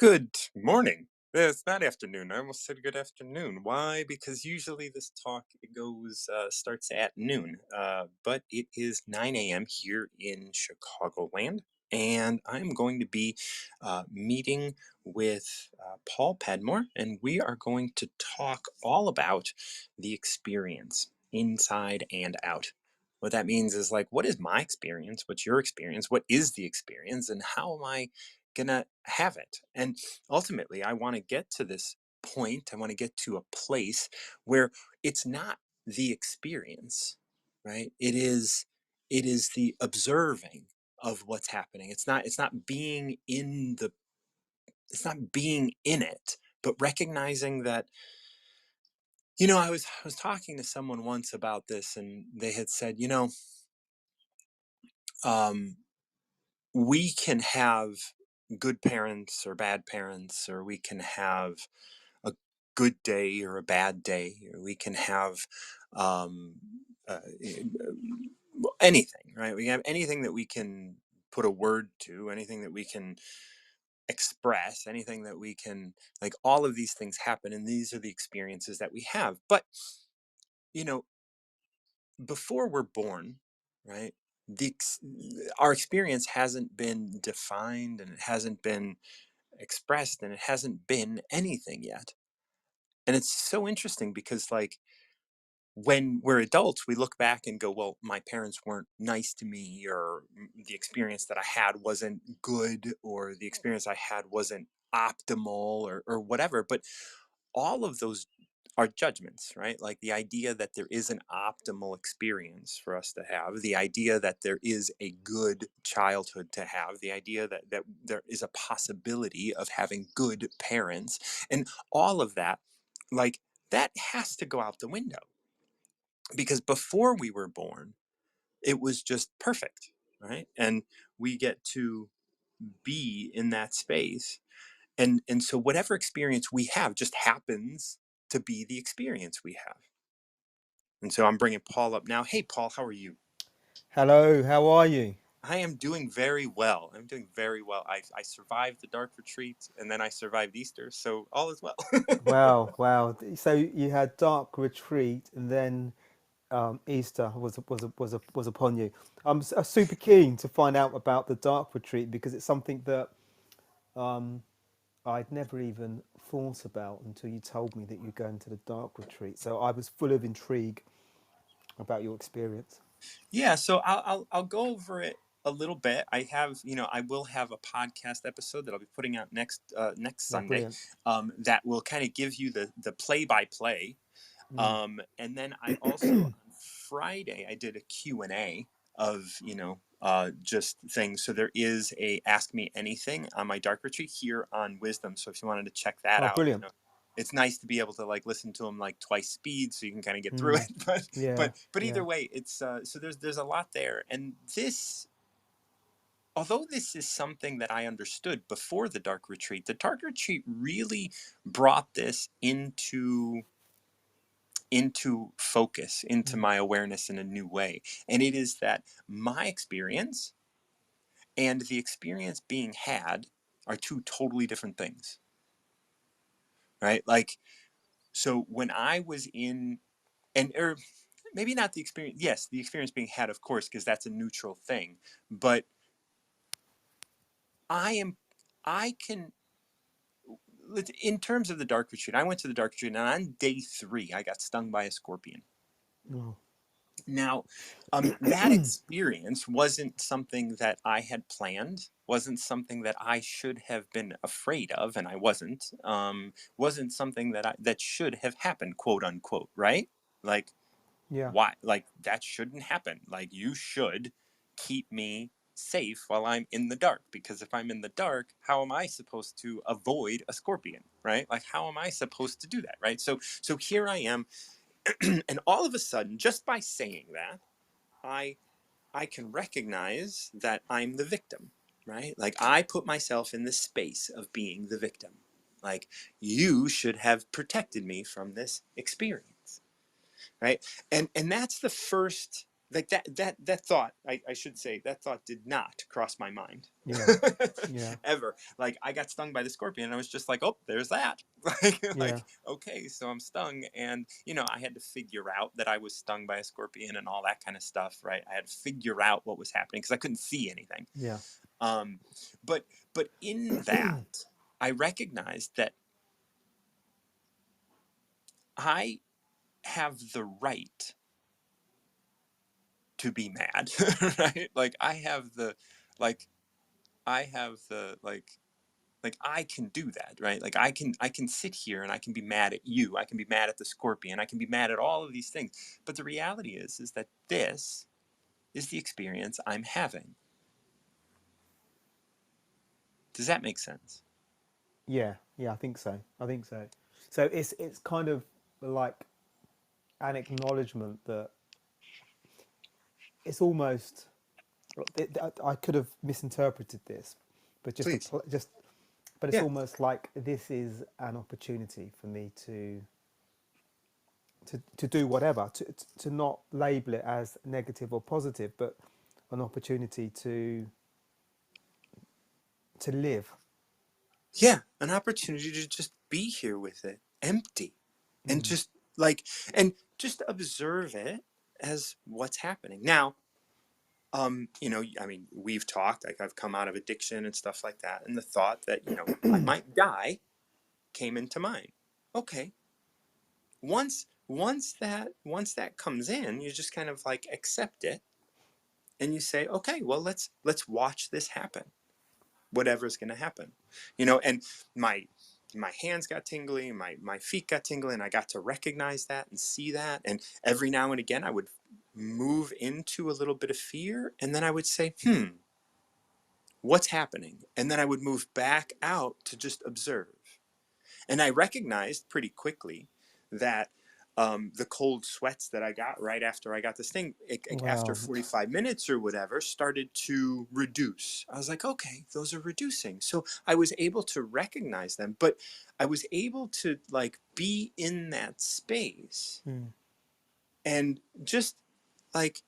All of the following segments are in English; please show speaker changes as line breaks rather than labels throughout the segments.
Good morning. It's not afternoon. I almost said good afternoon. Why? Because usually this talk starts at noon, but it is 9 a.m. here in Chicagoland, and I'm going to be meeting with Paul Padmore, and we are going to talk all about the experience, inside and out. What that means is like, what is my experience? What's your experience? What is the experience? And how am I gonna have it? And ultimately, I want to get to this point. I want to get to a place where it's not the experience, right? It is the observing of what's happening. It's not being in the it's not being in it, but recognizing that, I was talking to someone once about this, and they had said, um we can have good parents or bad parents, or we can have a good day or a bad day, or we can have um, anything, right? We have anything that we can put a word to, anything that we can express, anything that we can, like, all of these things happen, and these are the experiences that we have. But, you know, before we're born, right? Our experience hasn't been defined, and it hasn't been expressed, and it hasn't been anything yet. And it's so interesting because, like, when we're adults, we look back and go, well, my parents weren't nice to me, or the experience that I had wasn't good, or the experience I had wasn't optimal, or whatever. But all of those are judgments, right? Like the idea that there is an optimal experience for us to have, the idea that there is a good childhood to have, the idea that there is a possibility of having good parents, and all of that, like, that has to go out the window, because before we were born, it was just perfect, right? And we get to be in that space, and so whatever experience we have just happens to be the experience we have. And so I'm bringing Paul up now. Hey, Paul, how are you?
Hello, how are you?
I am doing very well. I'm doing very well. I survived the dark retreat, and then I survived Easter, so all is well.
Wow, wow. So you had dark retreat, and then Easter was upon you. I'm super keen to find out about the dark retreat because it's something that I'd never even thought about until you told me that you're going to the dark retreat. So I was full of intrigue about your experience.
Yeah, so I'll go over it a little bit. I will have a podcast episode that I'll be putting out next
Oh,
Sunday,
brilliant.
that will kind of give you the play by play. And then I also, on Friday, I did a Q&A of, just things. So there is a Ask Me Anything on my dark retreat here on Wisdom. So if you wanted to check that
Oh,
out,
brilliant.
it's nice to be able to, like, listen to them like twice speed so you can kind of get through
Mm,
it. But
yeah,
but
yeah.
either way, it's so there's a lot there. And this, although this is something that I understood before the dark retreat really brought this into focus, into
Mm,
my awareness in a new way. And it is that my experience and the experience being had are two totally different things, right? Like, so when I was in, and or maybe not the experience, yes, the experience being had, of course, because that's a neutral thing. But I am, I can, in terms of the dark retreat, I went to the dark retreat, and on day 3, I got stung by a scorpion.
oh,
Now, that experience wasn't something that I had planned, wasn't something that I should have been afraid of, and I wasn't. Wasn't something that should have happened, quote unquote, right? Like,
yeah.
why? Like, that shouldn't happen. Like, you should keep me safe while I'm in the dark, because if I'm in the dark, how am I supposed to avoid a scorpion, right? Like, how am I supposed to do that, right? So here I am, and all of a sudden, just by saying that, I I can recognize that I'm the victim, right? Like, I put myself in the space of being the victim. Like, you should have protected me from this experience, right? And that's the first like that thought, I should say, that thought did not cross my mind
Yeah, yeah,
ever. Like, I got stung by the scorpion and I was just like, oh, there's that. like,
yeah,
like okay, so I'm stung, and I had to figure out that I was stung by a scorpion and all that kind of stuff, right? I had to figure out what was happening because I couldn't see anything.
yeah,
um but in that, I recognized that I have the right to be mad. Right? Like, like I have the like I can do that, right? Like, I can sit here and I can be mad at you, I can be mad at the scorpion, I can be mad at all of these things. But the reality is that this is the experience I'm having. Does that make sense?
yeah, yeah. I think so. I think so. So it's kind of like an acknowledgement that it's almost. I could have misinterpreted this, but
Please.
but it's
Yeah.
almost like this is an opportunity for me to do whatever, to not label it as negative or positive, but an opportunity to live.
Yeah, an opportunity to just be here with it, empty, and
Mm.
just like, and just observe it as what's happening. Now, I mean, we've talked, like, I've come out of addiction and stuff like that, and the thought that, I might die came into mind. Okay. Once that comes in, you just kind of like accept it, and you say, okay, well, let's watch this happen, whatever's going to happen. And my my hands got tingly, my feet got tingly, and I got to recognize that and see that. And every now and again, I would move into a little bit of fear, and then I would say, what's happening? And then I would move back out to just observe. And I recognized pretty quickly that the cold sweats that I got right after I got this thing, after
Well,
45 minutes or whatever, started to reduce. I was like, okay, those are reducing. So I was able to recognize them, but I was able to, like, be in that space
mm,
and just, like,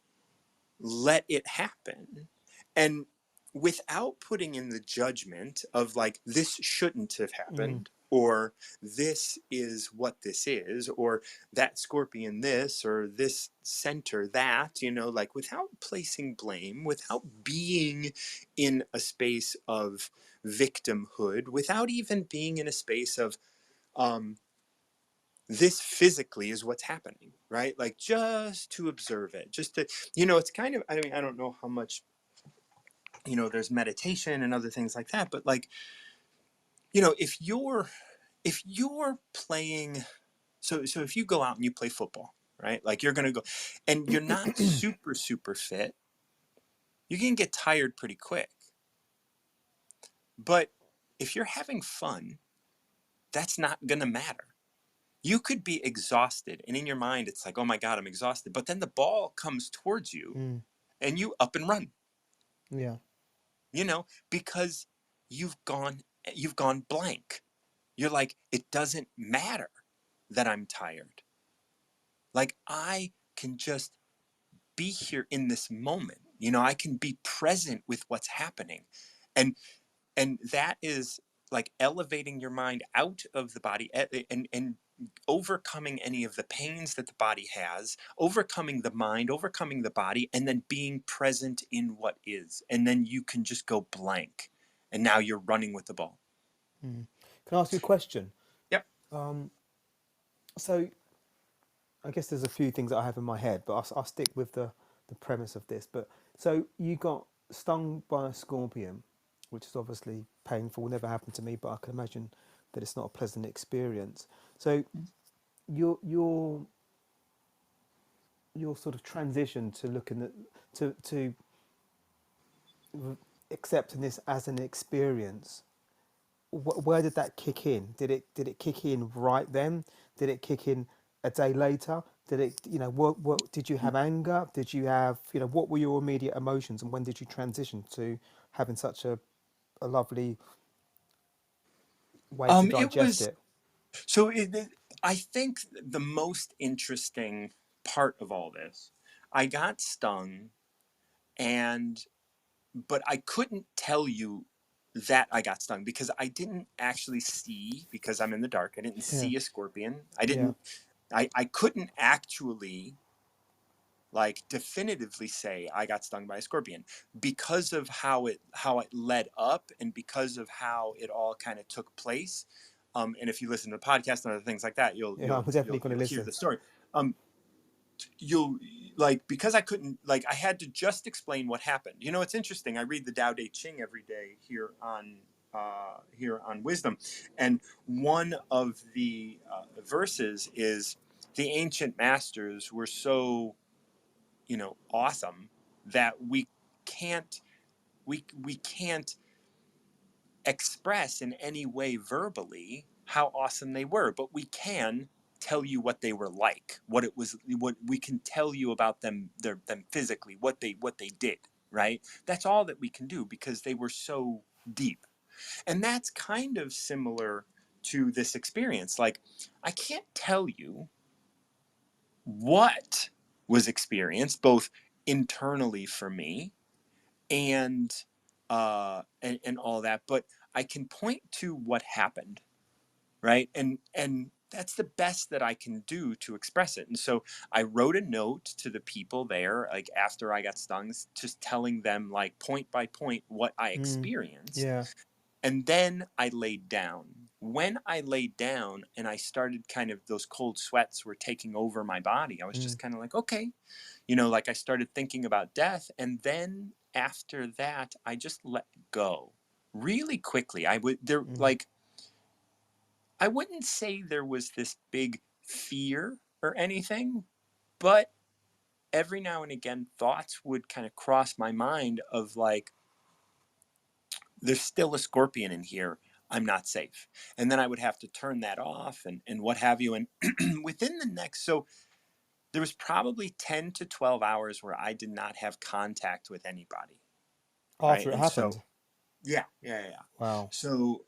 let it happen. And without putting in the judgment of, like, this shouldn't have
mm,
happened, or this is what this is, or that scorpion this, or this center that, like, without placing blame, without being in a space of victimhood, without even being in a space of, um, this physically is what's happening, right? Like, just to observe it, just to, it's kind of, I mean, I don't know how much, there's meditation and other things like that, but, like, if you're playing, so if you go out and you play football, right? Like, you're going to go and you're not super, super fit, you can get tired pretty quick. But if you're having fun, that's not going to matter. You could be exhausted, and in your mind, it's like, oh my God, I'm exhausted. But then the ball comes towards you
mm,
and you up and run,
yeah,
because you've gone, you've gone blank. You're like, it doesn't matter that I'm tired. Like, I can just be here in this moment. I can be present with what's happening. And that is like elevating your mind out of the body, and overcoming any of the pains that the body has, overcoming the mind, overcoming the body, and then being present in what is. And then you can just go blank. And now you're running with the ball.
mm. Can I ask you a question?
Yep.
Um, so I guess there's a few things that I have in my head, but I'll stick with the premise of this. But so you got stung by a scorpion, which is obviously painful. Never happened to me, but I can imagine that it's not a pleasant experience. So your your sort of transition to looking at to accepting this as an experience, where did that kick in? Did it kick in right then? Did it kick in a day later? Did it, what did you have anger? Did you have, what were your immediate emotions, and when did you transition to having such a lovely way to
It
digest
was
it?
so. I think the most interesting part of all this, I got stung, and but I couldn't tell you that I got stung because I didn't actually see, because I'm in the dark. I didn't
Yeah,
see a scorpion.
yeah,
I couldn't actually like definitively say I got stung by a scorpion because of how it led up, and because of how it all kind of took place. And if you listen to the podcast and other things like that, you'll
yeah. I'm
you'll
definitely
you'll
going to
you'll hear
listen.
the story. Um, you'll like, because I couldn't, like, I had to just explain what happened. It's interesting. I read the Tao Te Ching every day here on Wisdom, and one of the verses is, the ancient masters were so awesome that can't we can't express in any way verbally how awesome they were, but we can tell you what they were like, what it was, what we can tell you about them physically, what they did, right? That's all that we can do because they were so deep. And that's kind of similar to this experience. Like, I can't tell you what was experienced both internally for me and all that, but I can point to what happened, right? And that's the best that I can do to express it. And so I wrote a note to the people there, like after I got stung, just telling them like point by point what I
Mm,
experienced.
yeah.
And then I laid down. When I laid down and I started, kind of those cold sweats were taking over my body, I was
Mm,
just kind of like, okay, like I started thinking about death. And then after that, I just let go really quickly.
mm,
I wouldn't say there was this big fear or anything, but every now and again, thoughts would kind of cross my mind of like, there's still a scorpion in here. I'm not safe. And then I would have to turn that off and what have you. And within the next, so there was probably 10 to 12 hours where I did not have contact with anybody. Right.
after it
And
happened.
so, yeah, yeah, yeah.
Wow.
So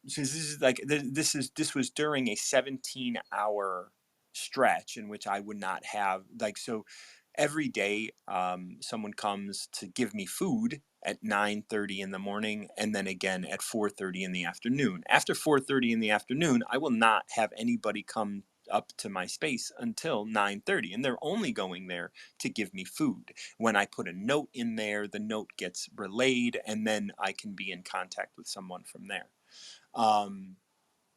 this is like, this was during a 17-hour stretch in which I would not have, like, so every day someone comes to give me food at 9:30 in the morning, and then again at 4:30 in the afternoon. After 4:30 in the afternoon, I will not have anybody come up to my space until 9:30, and they're only going there to give me food. When I put a note in there, the note gets relayed, and then I can be in contact with someone from there. Um,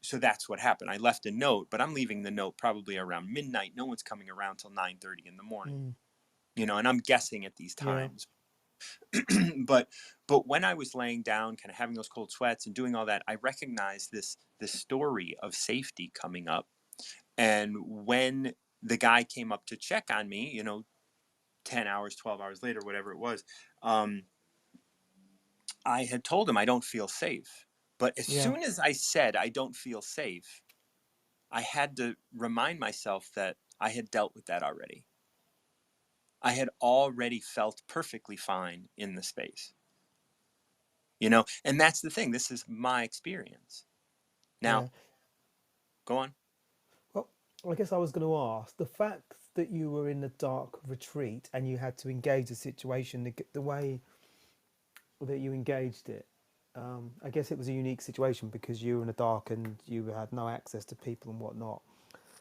so that's what happened. I left a note, but I'm leaving the note probably around midnight. No one's coming around till 9:30 in the morning.
Mm,
And I'm guessing at these
yeah,
times. but but when I was laying down, kind of having those cold sweats and doing all that, I recognized this story of safety coming up. And when the guy came up to check on me, 10 hours, 12 hours later, whatever it was, um, I had told him I don't feel safe. But as
yeah,
soon as I said I don't feel safe, I had to remind myself that I had dealt with that already. I had already felt perfectly fine in the space, and that's the thing. This is my experience. Now,
yeah.
go on.
Well, I guess I was going to ask the fact that you were in a dark retreat and you had to engage the situation the way that you engaged it. I guess it was a unique situation because you were in the dark and you had no access to people and whatnot.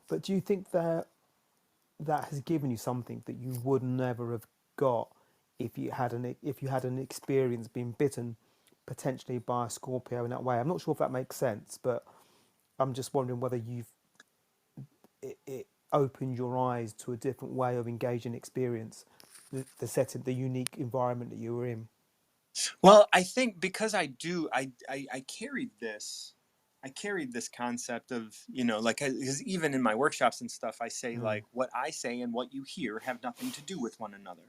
But do you think that that has given you something that you would never have got if you had an experience being bitten potentially by a Scorpio in that way? I'm not sure if that makes sense, but I'm just wondering whether it opened your eyes to a different way of engaging experience, the setting, the unique environment that you were in.
Well, I think because I carried this concept of, like, because even in my workshops and stuff, I say,
Mm.
like, what I say and what you hear have nothing to do with one another.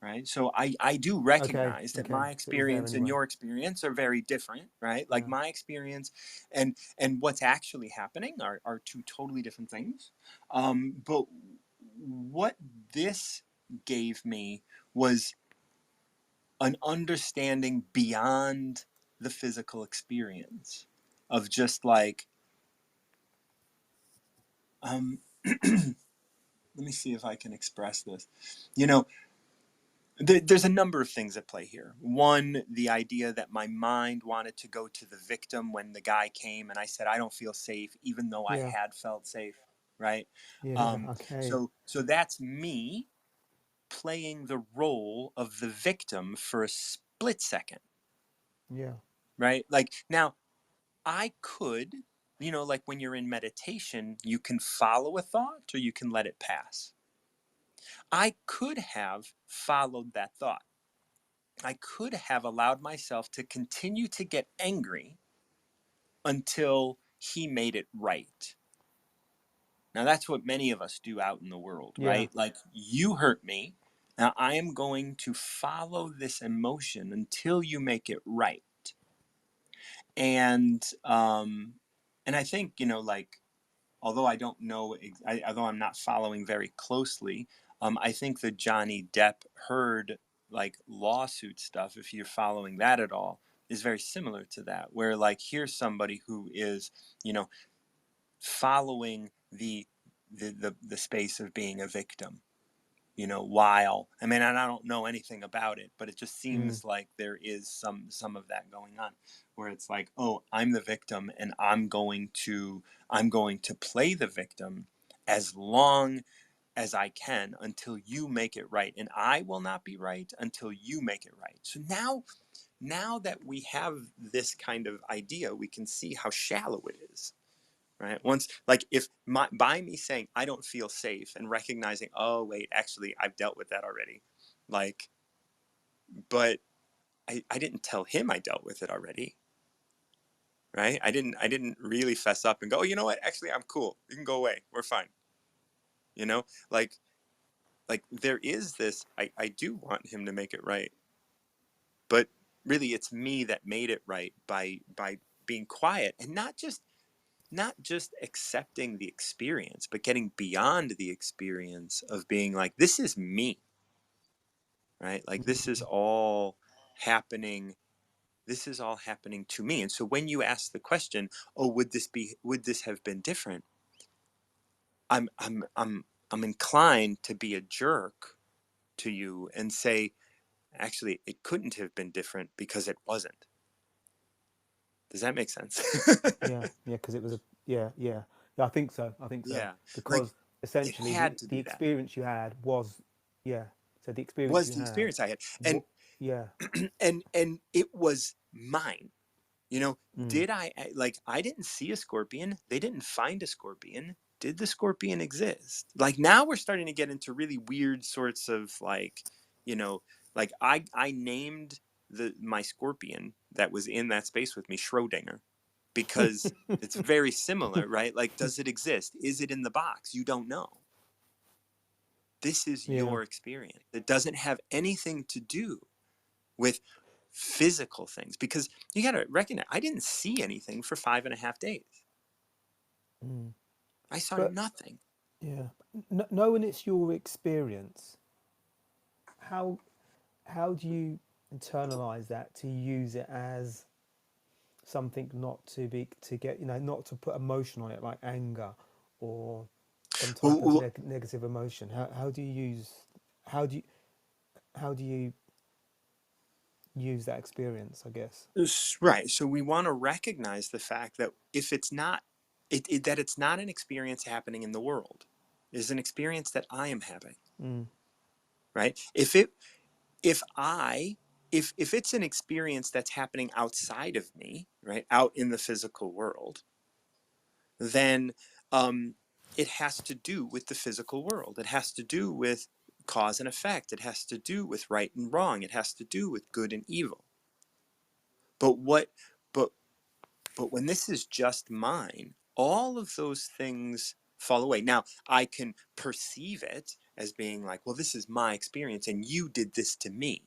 Right. So I do
Okay,
recognize that
okay.
my
So it was there
experience and
anyway.
your experience are very different. Right. Like,
Yeah,
my experience and what's actually happening are two totally different things. But what this gave me was an understanding beyond the physical experience of just like, um let me see if I can express this. You know, there's a number of things at play here. One, the idea that my mind wanted to go to the victim when the guy came and I said, I don't feel safe, even though I
Yeah.
had felt safe, right?
Yeah. Okay.
So that's me playing the role of the victim for a split second,
Yeah.
right? Like now, I could, like when you're in meditation, you can follow a thought or you can let it pass. I could have followed that thought. I could have allowed myself to continue to get angry until he made it right. Now, that's what many of us do out in the world,
Yeah.
right? Like, you hurt me. Now, I am going to follow this emotion until you make it right. And, um, and I think, like, although I don't know, although I'm not following very closely, I think the Johnny Depp Heard like lawsuit stuff, if you're following that at all, is very similar to that. Where like here's somebody who is, you know, following the space of being a victim, while I mean, and I don't know anything about it, but it just
Mm.
seems like there is some of that going on, where it's like, oh, I'm the victim, and I'm going to play the victim as long as I can until you make it right, and I will not be right until you make it right. So now that we have this kind of idea, we can see how shallow it is, right? Once, like, if by me saying I don't feel safe and recognizing, oh wait, actually I've dealt with that already, like, but I didn't tell him I dealt with it already, right? I didn't really fess up and go, oh, you know what, actually I'm cool, you can go away, we're fine, you know like there is this, I do want him to make it right, but really it's me that made it right by being quiet and not just accepting the experience, but getting beyond the experience of being like, this is me, right? Like this is all happening. This is all happening to me. And so when you ask the question, oh, would this have been different? I'm inclined to be a jerk to you and say, actually, it couldn't have been different because it wasn't. Does that make sense?
Yeah. Yeah. Because it was a. Yeah. Yeah. Yeah. I think so. I think so.
Yeah. Like
Because
it
essentially,
had to
the
be that.
experience you had was. Yeah. So the experience
Was
you
the
had.
experience I had. And
What? Yeah.
and it was mine.
Mm.
Did I didn't see a scorpion. They didn't find a scorpion. Did the scorpion exist? Like now we're starting to get into really weird sorts of like, you know, like I named the my scorpion that was in that space with me Schrodinger, because it's very similar, right? Like, does it exist? Is it in the box? You don't know. This is
Yeah.
your experience. It doesn't have anything to do with physical things, because you got to recognize I didn't see anything for 5.5 days.
Mm.
I saw
But
nothing.
yeah, knowing it's your experience, how do you internalize that to use it as something not to be to get not to put emotion on it like anger or some type of
Well,
negative emotion? How do you use how do you how do you use that experience? I guess.
right. So we want to recognize the fact that if it's not, that it's not an experience happening in the world, it is an experience that I am having.
Mm,
Right. If it's an experience that's happening outside of me, right, out in the physical world, then it has to do with the physical world. It has to do with cause and effect. It has to do with right and wrong. It has to do with good and evil. But what but but when this is just mine, all of those things fall away. Now, I can perceive it as being like, well, this is my experience and you did this to me.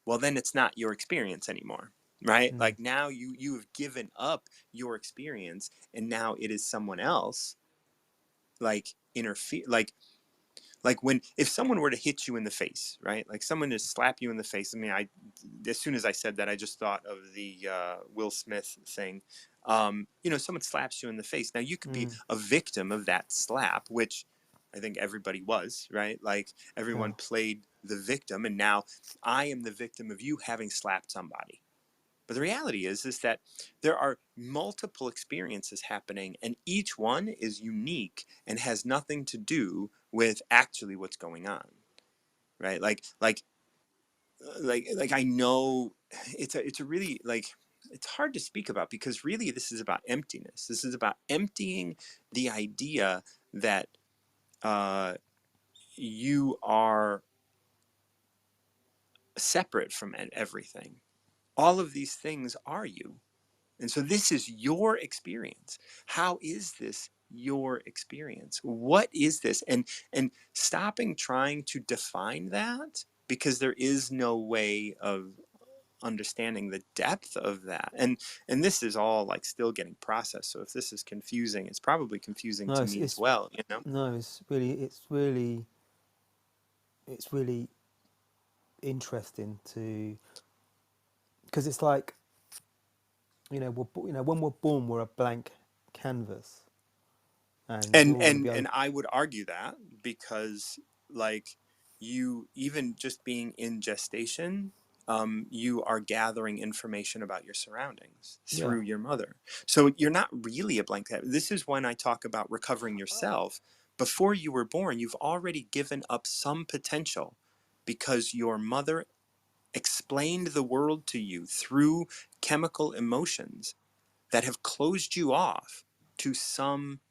Well, then it's not your experience anymore, right?
mm,
Like now you have given up your experience and now it is someone else, like interfere, like when if someone were to hit you in the face, right? Like someone to slap you in the face. I mean, I as soon as I said that, I just thought of the Will Smith thing. Someone slaps you in the face. Now you could be
mm,
a victim of that slap, which I think everybody was, right? Like
Yeah.
everyone played the victim, and now I am the victim of you having slapped somebody. But the reality is that there are multiple experiences happening, and each one is unique and has nothing to do with actually what's going on, right? Like I know it's a really like it's hard to speak about because really this is about emptiness. This is about emptying the idea that uh, you are separate from everything. All of these things are you. And so this is your experience. How is this your experience? What is this? And stopping trying to define that because there is no way of understanding the depth of that. And this is all like still getting processed. So if this is confusing, it's probably confusing
No,
to me as well, you know?
no, it's really interesting to, because it's like, when we're born, we're a blank canvas, and we
and
all want to be
and
able.
and I would argue that because like you even just being in gestation, you are gathering information about your surroundings
Yeah.
through your mother. So you're not really a blank canvas. This is when I talk about recovering yourself. Before you were born, you've already given up some potential because your mother explained the world to you through chemical emotions that have closed you off to some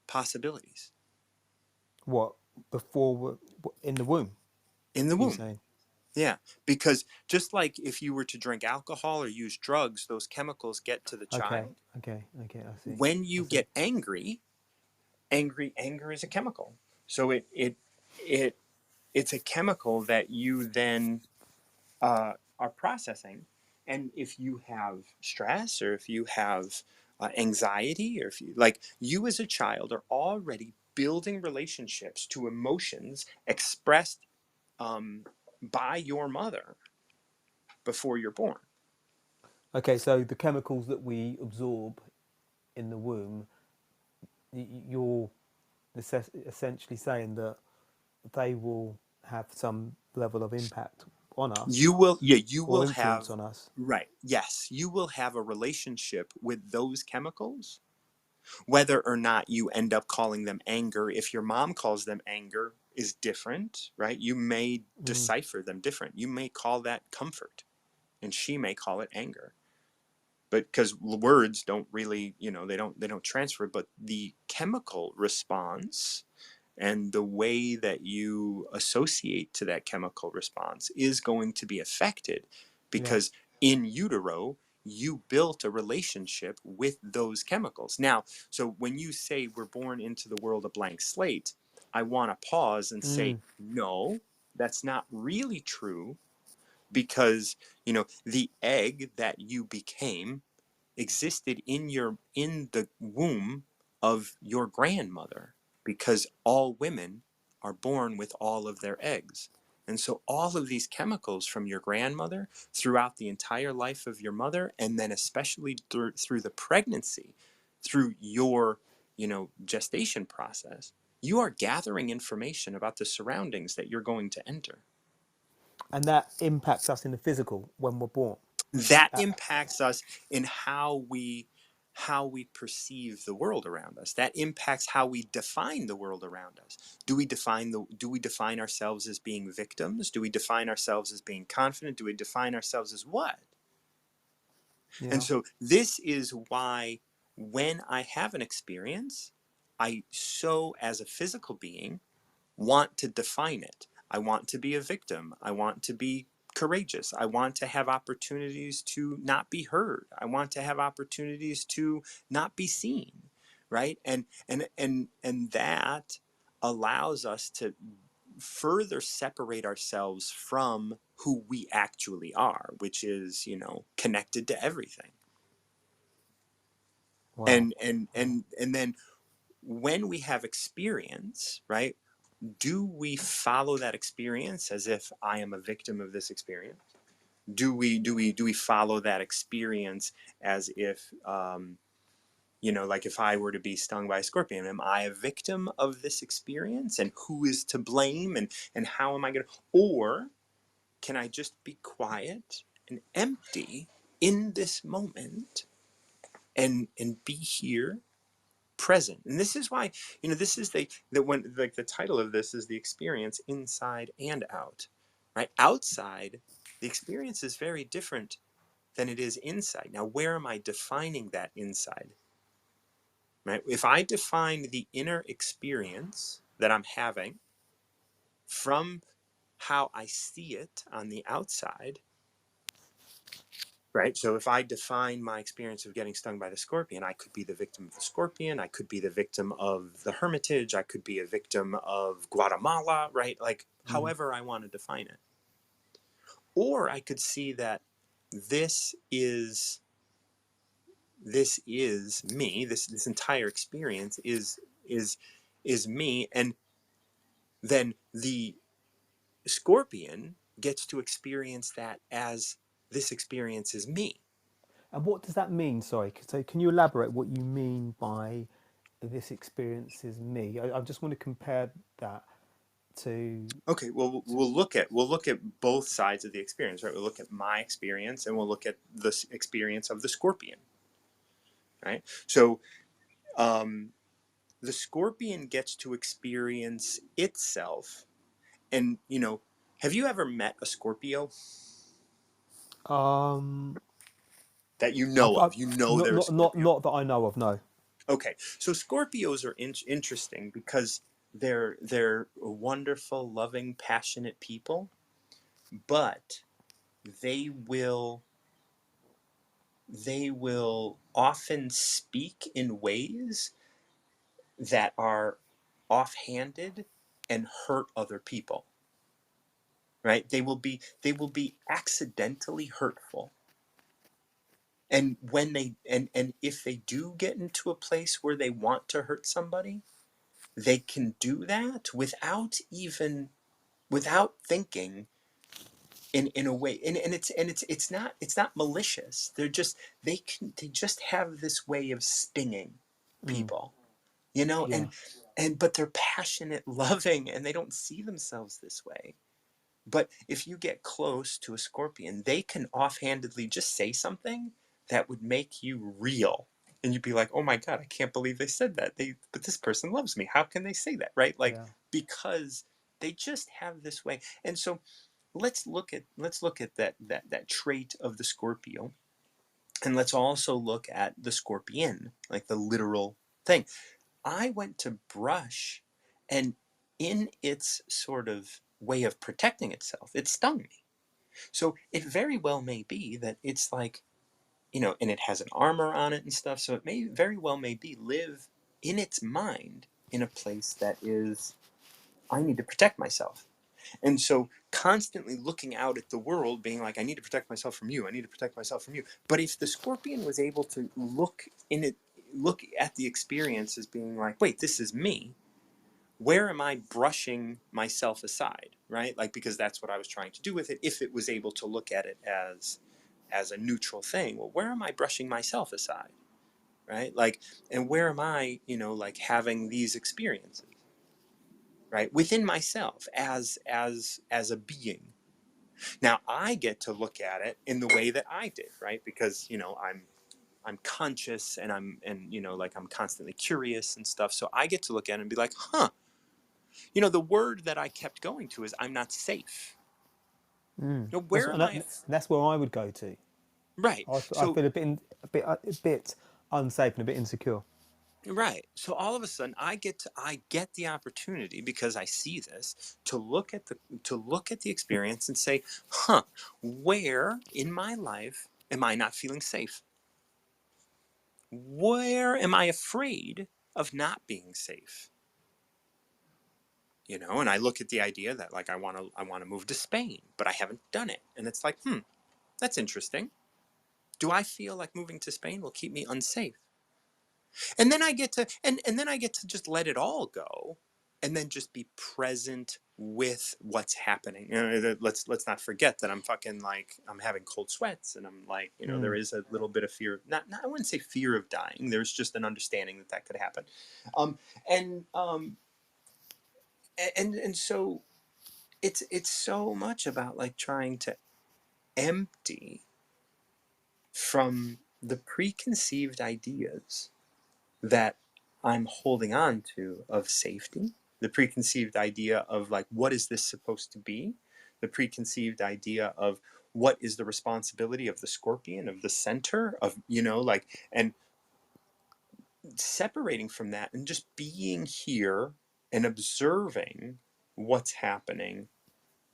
possibilities
What, before we're in the womb?
in the
You
womb.
saying?
Yeah, because just like if you were to drink alcohol or use drugs, those chemicals get to the
Okay.
child.
Okay. Okay. I see.
When
I
you
see.
get angry, anger is a chemical. So it it's a chemical that you then are processing. And if you have stress or if you have anxiety or if you like you as a child are already building relationships to emotions expressed um, by your mother before you're born.
Okay. So the chemicals that we absorb in the womb, you're essentially saying that they will have some level of impact on us
You
or
will
influence
have,
on us.
right, yes, you will have a relationship with those chemicals, whether or not you end up calling them anger. If your mom calls them anger, is different, right? You may
Mm.
decipher them different. You may call that comfort, and she may call it anger. But because words don't really, they don't transfer, but the chemical response and the way that you associate to that chemical response is going to be affected
Yeah.
because in utero you built a relationship with those chemicals. Now, so when you say we're born into the world a blank slate, I want to pause and say
Mm.
no, that's not really true because the egg that you became existed in the womb of your grandmother because all women are born with all of their eggs. And so all of these chemicals from your grandmother throughout the entire life of your mother and then especially through the pregnancy, through your, gestation process, you are gathering information about the surroundings that you're going to enter.
And that impacts us in the physical when we're born.
That
Uh,
impacts us in how we perceive the world around us. That impacts how we define the world around us. Do we define ourselves as being victims? Do we define ourselves as being confident? Do we define ourselves as what? And
yeah.
so this is why when I have an experience, I so as a physical being want to define it. I want to be a victim. I want to be courageous. I want to have opportunities to not be heard. I want to have opportunities to not be seen, right? And that allows us to further separate ourselves from who we actually are, which is, connected to everything.
Wow.
And then when we have experience, right? Do we follow that experience as if I am a victim of this experience? Do we follow that experience as if Like if I were to be stung by a scorpion, am I a victim of this experience, and who is to blame, and how am I going to, or can I just be quiet and empty in this moment, and be here present? And this is why, this is the when, like, the title of this is the experience inside and out, right? Outside, the experience is very different than it is inside. Now, where am I defining that inside? Right? If I define the inner experience that I'm having from how I see it on the outside, right? So if I define my experience of getting stung by the scorpion, I could be the victim of the scorpion. I could be the victim of the hermitage. I could be a victim of Guatemala, right? Like,
Mm.
however I want to define it. Or I could see that this is this is me. This entire experience is me, and then the scorpion gets to experience that as this experience is me.
And what does that mean? Sorry. So can you elaborate what you mean by this experience is me? I just want to compare that to,
Okay, well,
to
we'll look at both sides of the experience, right? We'll look at my experience, and we'll look at the experience of the scorpion, right? So, um, the scorpion gets to experience itself, and have you ever met a Scorpio
um,
that you know of? You know
not
they're a Scorpio.
not that I know of. No.
Okay, so Scorpios are interesting because they're wonderful, loving, passionate people, but they will they will often speak in ways that are offhanded and hurt other people. Right? They will be accidentally hurtful. And if they do get into a place where they want to hurt somebody, they can do that without thinking, in a way, and it's not malicious. They just have this way of stinging
Mm,
people,
yeah.
but they're passionate, loving, and they don't see themselves this way. But if you get close to a scorpion, they can offhandedly just say something that would make you reel. And you'd be like, oh my God, I can't believe they said that. But this person loves me. How can they say that? Right? Like,
Yeah.
because they just have this way. And so let's look at that trait of the Scorpio. And let's also look at the scorpion, like the literal thing. I went to brush, and in its sort of way of protecting itself, it stung me. So it very well may be that it's like, and it has an armor on it and stuff. So it may very well may be live in its mind in a place that is, I need to protect myself. And so constantly looking out at the world, being like, I need to protect myself from you. I need to protect myself from you. But if the scorpion was able to look at the experience as being like, wait, this is me. Where am I brushing myself aside, right? Like, because that's what I was trying to do with it. If it was able to look at it as a neutral thing, well, where am I brushing myself aside, right? Like, and where am I, like, having these experiences, right, within myself as a being. Now I get to look at it in the way that I did, right? Because I'm conscious, and like, I'm constantly curious and stuff. So I get to look at it and be like, huh, the word that I kept going to is, I'm not safe.
Mm. That's
Where
what,
am I?
that's where I would go to.
Right.
I
So
feel a bit unsafe and a bit insecure.
right. So all of a sudden, I get the opportunity, because I see this, to look at the experience and say, huh, where in my life am I not feeling safe? Where am I afraid of not being safe? And I look at the idea that, like, I want to move to Spain, but I haven't done it. And it's like, that's interesting. Do I feel like moving to Spain will keep me unsafe? And then I get to just let it all go, and then just be present with what's happening. Let's not forget that I'm fucking like I'm having cold sweats, and I'm like, there
Mm.
is a little bit of fear. Not I wouldn't say fear of dying. There's just an understanding that that could happen, um, and so it's so much about like trying to empty from the preconceived ideas that I'm holding on to of safety, the preconceived idea of like, what is this supposed to be? The preconceived idea of what is the responsibility of the scorpion, of the center, of, like, and separating from that and just being here and observing what's happening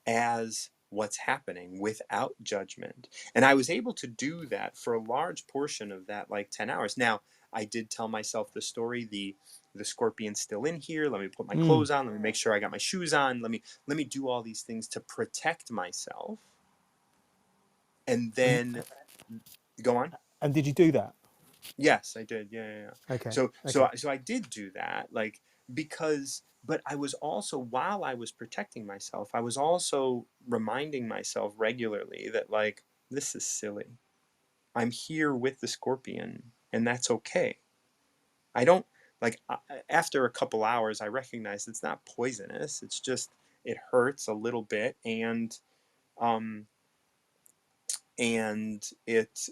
as what's happening without judgment. And I was able to do that for a large portion of that, like 10 hours. Now, I did tell myself the story, the scorpion's still in here. Let me put my
Mm.
clothes on. Let me make sure I got my shoes on. Let me do all these things to protect myself. And
And
then go on.
and did you do that?
Yes, I did. Yeah, yeah, yeah.
Okay.
So
Okay.
so I did do that, like, because, but I was also, while I was protecting myself, I was also reminding myself regularly that, like, this is silly. I'm here with the scorpion, and that's okay. I don't, like, after a couple hours, I recognize it's not poisonous. It's just it hurts a little bit, um and it's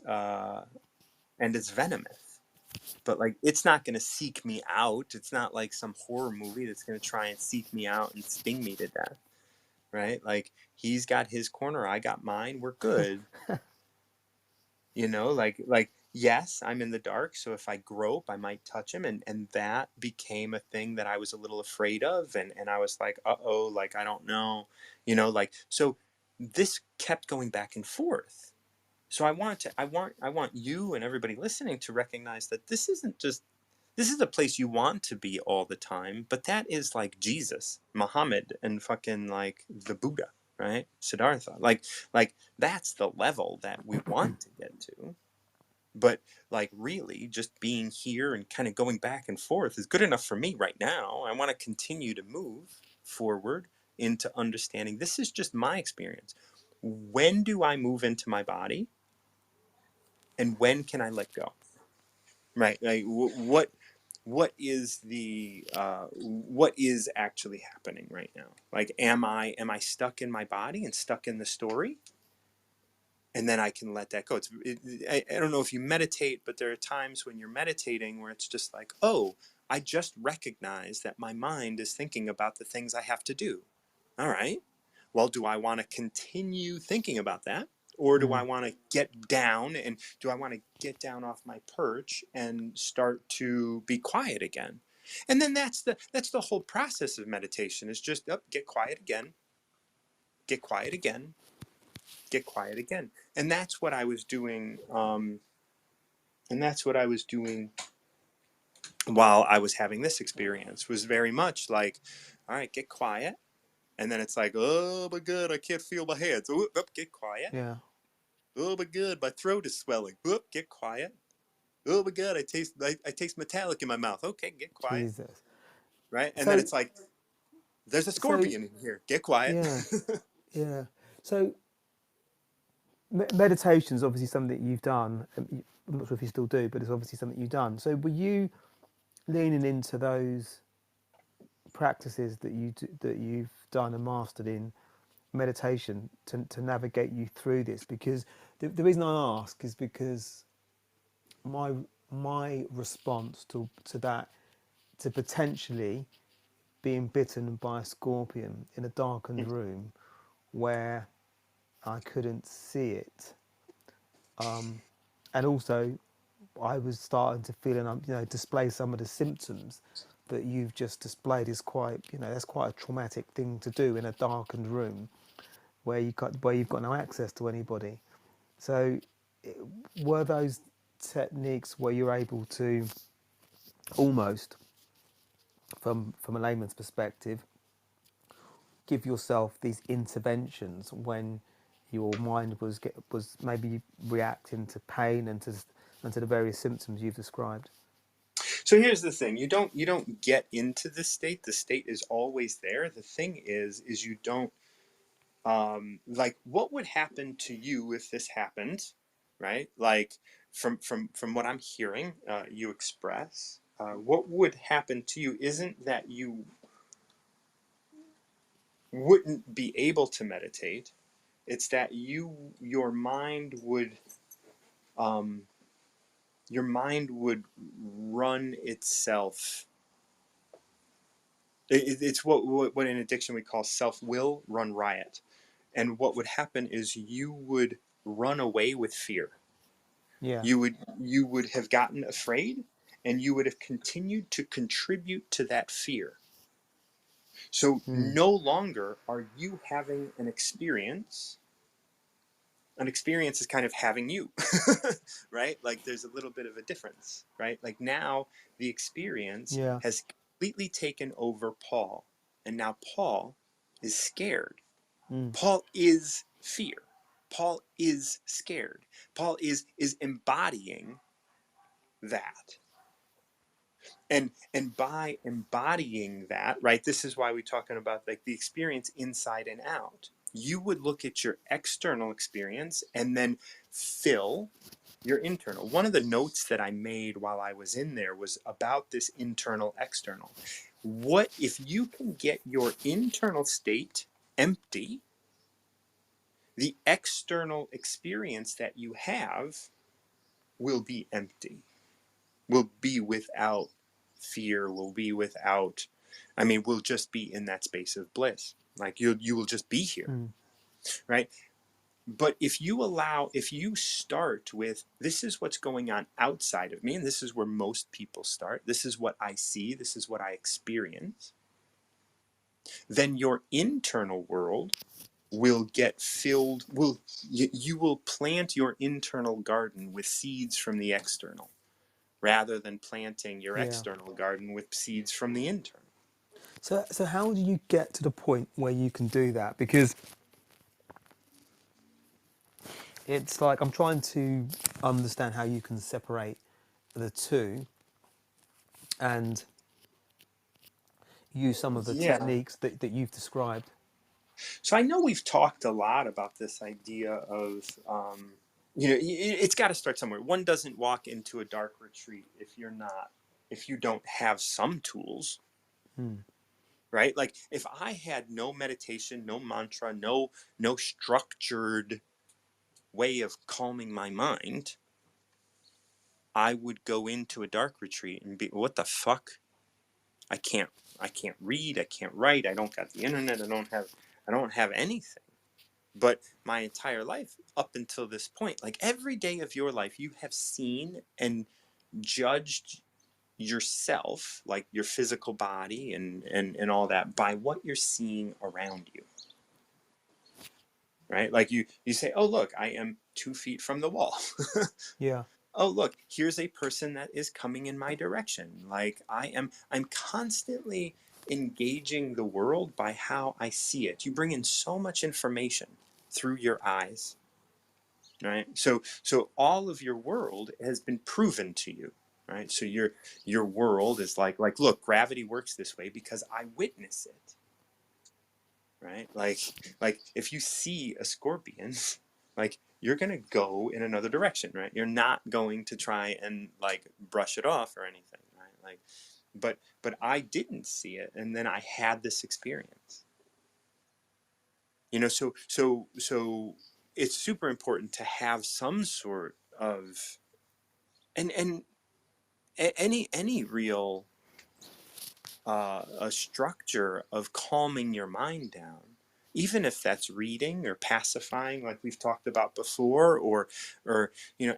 venomous, but like it's not going to seek me out. It's not like some horror movie that's going to try and seek me out and sting me to death, right? Like he's got his corner, I got mine, we're good. Like yes, I'm in the dark, so if I grope I might touch him, and that became a thing that I was a little afraid of, and I was like, uh-oh, like I don't know, like, so this kept going back and forth. So I want you and everybody listening to recognize that this isn't just, this is a place you want to be all the time, but that is like Jesus, Muhammad, and fucking like the Buddha, right? Siddhartha. Like that's the level that we want to get to. But like really just being here and kind of going back and forth is good enough for me right now. I want to continue to move forward into understanding this is just my experience. When do I move into my body, and when can I let go? Right? Like what is actually happening right now? Like am I stuck in my body and stuck in the story, and then I can let that go. I don't know if you meditate, but there are times when you're meditating where it's just like, oh, I just recognize that my mind is thinking about the things I have to do. All right, well, do I want to continue thinking about that, or do I
Mm.
want to get down, and do I want to get down off my perch and start to be quiet again? And then that's the whole process of meditation, is just, oh, get quiet again, get quiet again, get quiet again. And that's what I was doing, while I was having this experience, was very much like, all right, get quiet. And then it's like, oh my god, I can't feel my hands. Oh, get quiet.
Yeah.
Oh my god, my throat is swelling. Oh, get quiet. Oh my god, I taste metallic in my mouth. Okay, get quiet.
Jesus.
Right? And then
So
it's like, there's a
so
scorpion in here. Get quiet.
yeah, yeah. So meditation is obviously something that you've done. I'm not sure if you still do, but it's obviously something you've done. So were you leaning into those practices that that you've done and mastered in meditation to navigate you through this? Because the reason I ask is because my my response to that, to potentially being bitten by a scorpion in a darkened room where I couldn't see it, and also I was starting to feel and display some of the symptoms that you've just displayed, is quite, that's quite a traumatic thing to do in a darkened room where you've got no access to anybody. So were those techniques where you're able to almost, from a layman's perspective, give yourself these interventions when your mind was maybe reacting to pain and to the various symptoms you've described?
So here's the thing: you don't get into the state. The state is always there. The thing is you don't like what would happen to you if this happened, right? Like from what I'm hearing, you express. What would happen to you isn't that you wouldn't be able to meditate. It's that um, your mind would run itself. It's what in addiction we call self will run riot. And what would happen is you would run away with fear.
Yeah.
You would have gotten afraid, and you would have continued to contribute to that fear. So
Mm.
no longer are you having an experience is kind of having you. Right? Like there's a little bit of a difference, right? Like now the experience
Yeah.
has completely taken over Paul, and now Paul is scared.
Mm.
Paul is fear. Paul is scared. Paul is embodying that. And by embodying that, right, this is why we're talking about like the experience inside and out. You would look at your external experience and then fill your internal. One of the notes that I made while I was in there was about this internal external. What if you can get your internal state empty, the external experience that you have will be empty, will be without fear, will be without, I mean, we'll just be in that space of bliss. Like you will just be here,
Mm.
right? But if you start with, this is what's going on outside of me, and this is where most people start, this is what I see, this is what I experience, then your internal world will get filled, you will plant your internal garden with seeds from the external rather than planting your
Yeah.
external garden with seeds from the internal.
So how do you get to the point where you can do that? Because it's like I'm trying to understand how you can separate the two and use some of the
Yeah.
techniques that you've described.
So I know we've talked a lot about this idea of, it's got to start somewhere. One doesn't walk into a dark retreat if you don't have some tools,
Mm.
right? Like if I had no meditation, no mantra, no structured way of calming my mind, I would go into a dark retreat and be, what the fuck? I can't I can't read, I can't write, I don't got the internet, I don't have anything. But my entire life up until this point, like every day of your life, you have seen and judged yourself, like your physical body and all that, by what you're seeing around you, right? Like you say, oh look, I am 2 feet from the wall.
Yeah.
Oh look, here's a person that is coming in my direction. Like I'm constantly engaging the world by how I see it. You bring in so much information through your eyes, right? So all of your world has been proven to you, right? So your world is like look, gravity works this way because I witness it, right? Like if you see a scorpion, like you're gonna go in another direction, right? You're not going to try and like brush it off or anything, right? Like, but I didn't see it, and then I had this experience, so it's super important to have some sort of and any real a structure of calming your mind down, even if that's reading or pacifying like we've talked about before, or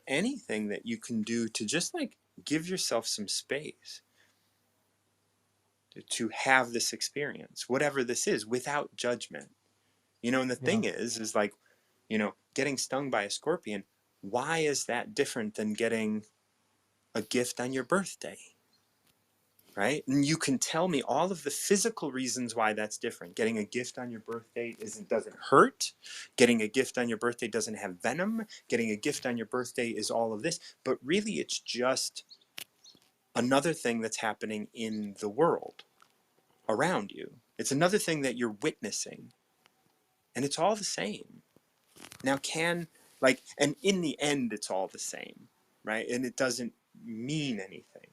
anything that you can do to just like give yourself some space to have this experience, whatever this is, without judgment. And the
Yeah.
thing is like, getting stung by a scorpion, why is that different than getting a gift on your birthday? Right? And you can tell me all of the physical reasons why that's different. Getting a gift on your birthday doesn't hurt. Getting a gift on your birthday doesn't have venom. Getting a gift on your birthday is all of this. But really, it's just another thing that's happening in the world around you. It's another thing that you're witnessing, and it's all the same. Now, and in the end, it's all the same, right? And it doesn't mean anything.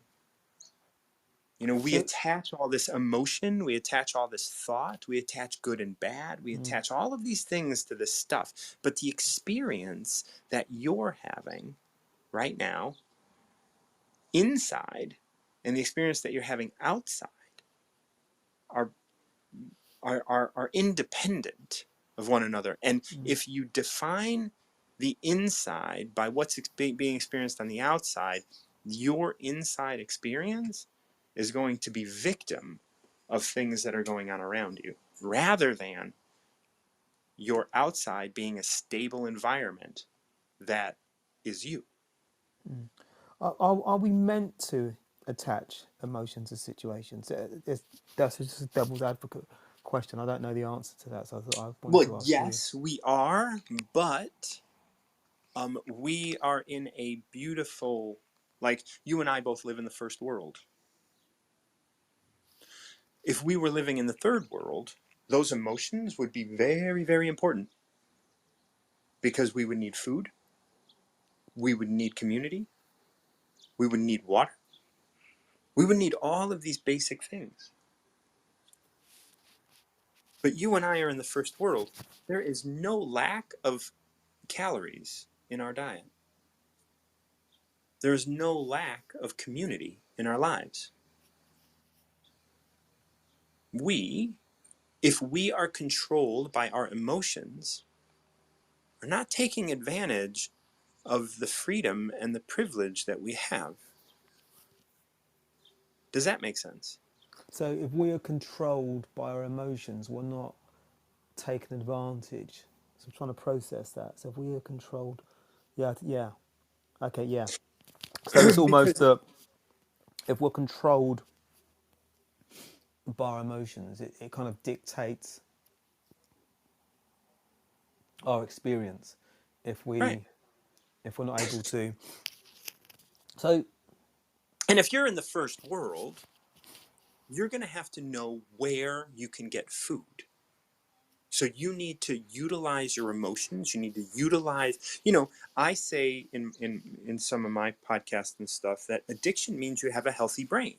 We
So,
attach all this emotion, we attach all this thought, we attach good and bad, we
mm,
attach all of these things to this stuff. But the experience that you're having right now inside and the experience that you're having outside are are independent of one another. And
mm,
if you define the inside by what's being experienced on the outside, your inside experience is going to be victim of things that are going on around you rather than your outside being a stable environment that is you.
mm. Are we meant to attach emotion to situations? That's just a devil's advocate question. I don't know the answer to that, so I thought I wanted
Well,
to ask you.
yes, we are, but we are in a beautiful, like you and I both live in the first world. If we were living in the third world, those emotions would be very, very important because we would need food, we would need community, we would need water, we would need all of these basic things. But you and I are in the first world. There is no lack of calories in our diet. There is no lack of community in our lives. We, if we are controlled by our emotions, are not taking advantage of the freedom and the privilege that we have. Does that make sense?
So, if we are controlled by our emotions, we're not taking advantage. So, I'm trying to process that. So, if we are controlled, yeah, yeah, okay, yeah. So, it's almost
Because
that if we're controlled by our emotions, it kind of dictates our experience. If
right.
we if we're not able to, so
And if you're in the first world, you're going to have to know where you can get food. So you need to utilize your emotions. You need to utilize, I say in some of my podcasts and stuff that addiction means you have a healthy brain.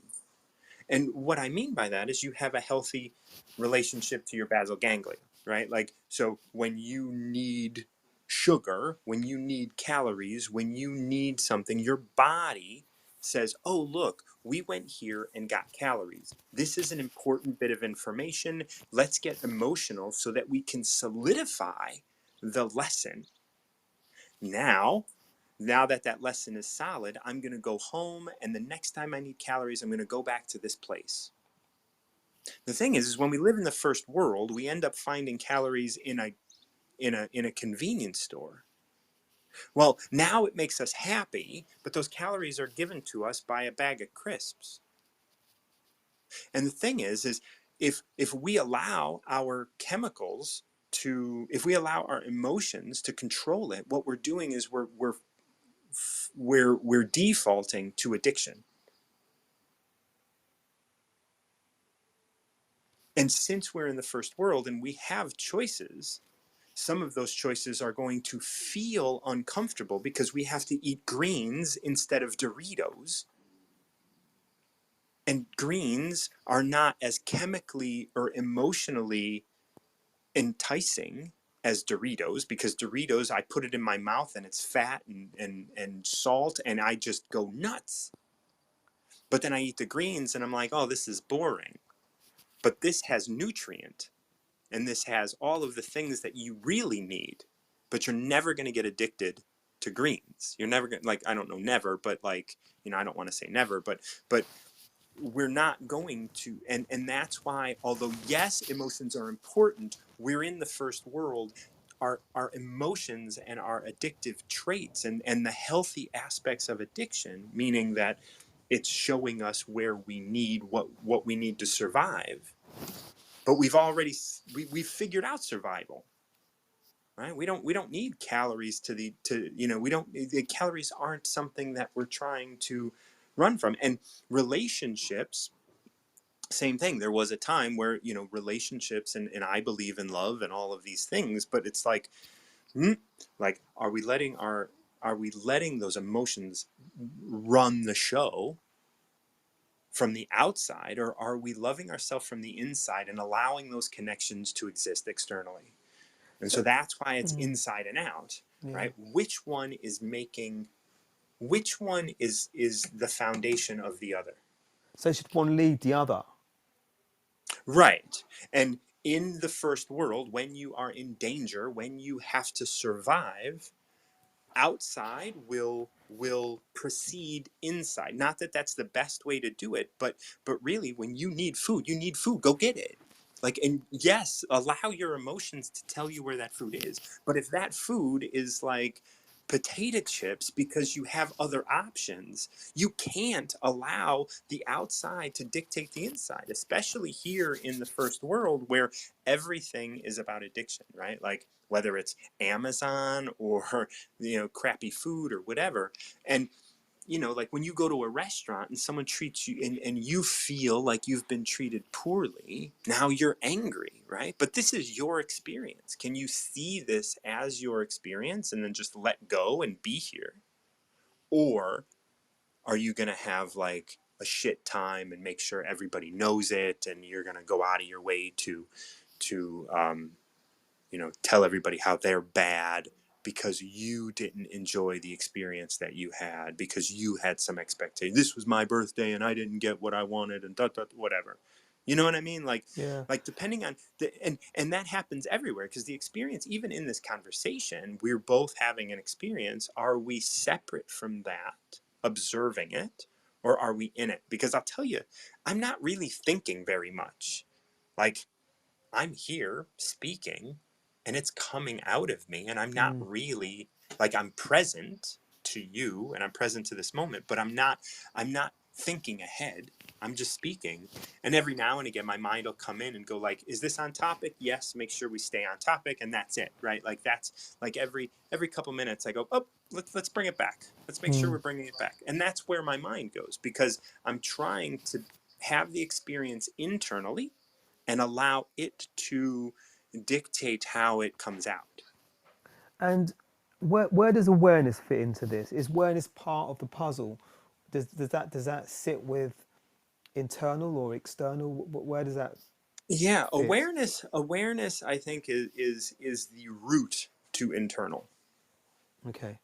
And what I mean by that is you have a healthy relationship to your basal ganglia, right? Like, so when you need sugar, when you need calories, when you need something, your body says, oh, look, we went here and got calories. This is an important bit of information. Let's get emotional so that we can solidify the lesson. Now that that lesson is solid, I'm going to go home, and the next time I need calories, I'm going to go back to this place. The thing is when we live in the first world, we end up finding calories in a convenience store. Well, now it makes us happy, but those calories are given to us by a bag of crisps. And the thing is if we allow our chemicals to, if we allow our emotions to control it, what we're doing is we're defaulting to addiction. And since we're in the first world and we have choices, some of those choices are going to feel uncomfortable because we have to eat greens instead of Doritos. And greens are not as chemically or emotionally enticing as Doritos, because Doritos, I put it in my mouth and it's fat and salt and I just go nuts. But then I eat the greens and I'm like, oh, this is boring. But this has nutrient and this has all of the things that you really need, but you're never going to get addicted to greens. You're never going to, like, I don't know, never, but like, I don't want to say never, but we're not going to, and that's why, although yes, emotions are important, we're in the first world. Our emotions and our addictive traits and the healthy aspects of addiction, meaning that it's showing us where we need what we need to survive, but we've figured out survival, right? We don't need calories to we don't, the calories aren't something that we're trying to run from. And relationships, same thing. There was a time where, relationships, and I believe in love and all of these things, but it's like, hmm, like, are we letting those emotions run the show from the outside, or are we loving ourselves from the inside and allowing those connections to exist externally? And so
So,
that's why it's inside and out,
yeah.
right? Which one is the foundation of the other?
So should one lead the other?
Right. And in the first world, when you are in danger, when you have to survive, outside will precede inside. Not that that's the best way to do it, but really, when you need food, go get it. Like, and yes, allow your emotions to tell you where that food is. But if that food is like potato chips because you have other options, you can't allow the outside to dictate the inside, especially here in the first world where everything is about addiction, right? Like, whether it's Amazon or crappy food or whatever. And like, when you go to a restaurant and someone treats you, and you feel like you've been treated poorly, now you're angry, right? But this is your experience. Can you see this as your experience and then just let go and be here? Or are you going to have like a shit time and make sure everybody knows it, and you're going to go out of your way to tell everybody how they're bad because you didn't enjoy the experience that you had, because you had some expectation. This was my birthday and I didn't get what I wanted, and whatever. You know what I mean?
Yeah.
Like depending on and that happens everywhere, because the experience, even in this conversation, we're both having an experience. Are we separate from that, observing it, or are we in it? Because I'll tell you, I'm not really thinking very much. Like, I'm here speaking and it's coming out of me, and I'm not really, like, I'm present to you and I'm present to this moment, but I'm not thinking ahead. I'm just speaking. And every now and again my mind will come in and go like, is this on topic? Yes, make sure we stay on topic, and that's it, right? Like, that's like every couple minutes I go, oh, let's bring it back. Let's make sure we're bringing it back. And that's where my mind goes, because I'm trying to have the experience internally and allow it to dictate how it comes out.
And where does awareness fit into this? Is awareness part of the puzzle? Does that sit with internal or external? Where does that
Yeah,
fit?
awareness I think is the root to internal,
Okay.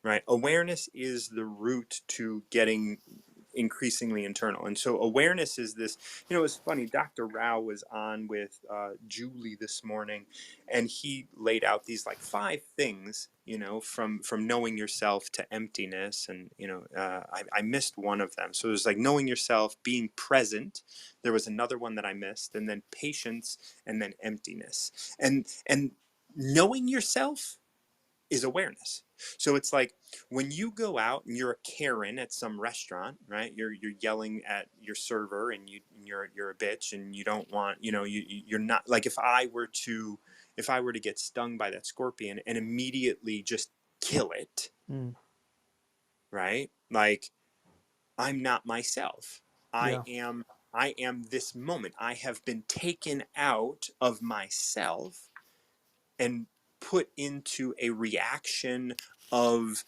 right? Awareness is the route to getting increasingly internal. And so awareness is this, it's funny, Dr. Rao was on with Julie this morning, and he laid out these like 5 things, from knowing yourself to emptiness. And I missed one of them. So there's like knowing yourself, being present. There was another one that I missed, and then patience, and then emptiness. And knowing yourself is awareness. So it's like, when you go out and you're a Karen at some restaurant, right? You're yelling at your server, and you're a bitch, and you don't want, you're not, like, if I were to get stung by that scorpion and immediately just kill it,
Mm.
right? Like, I'm not myself. I
Yeah.
am I am this moment. I have been taken out of myself and put into a reaction of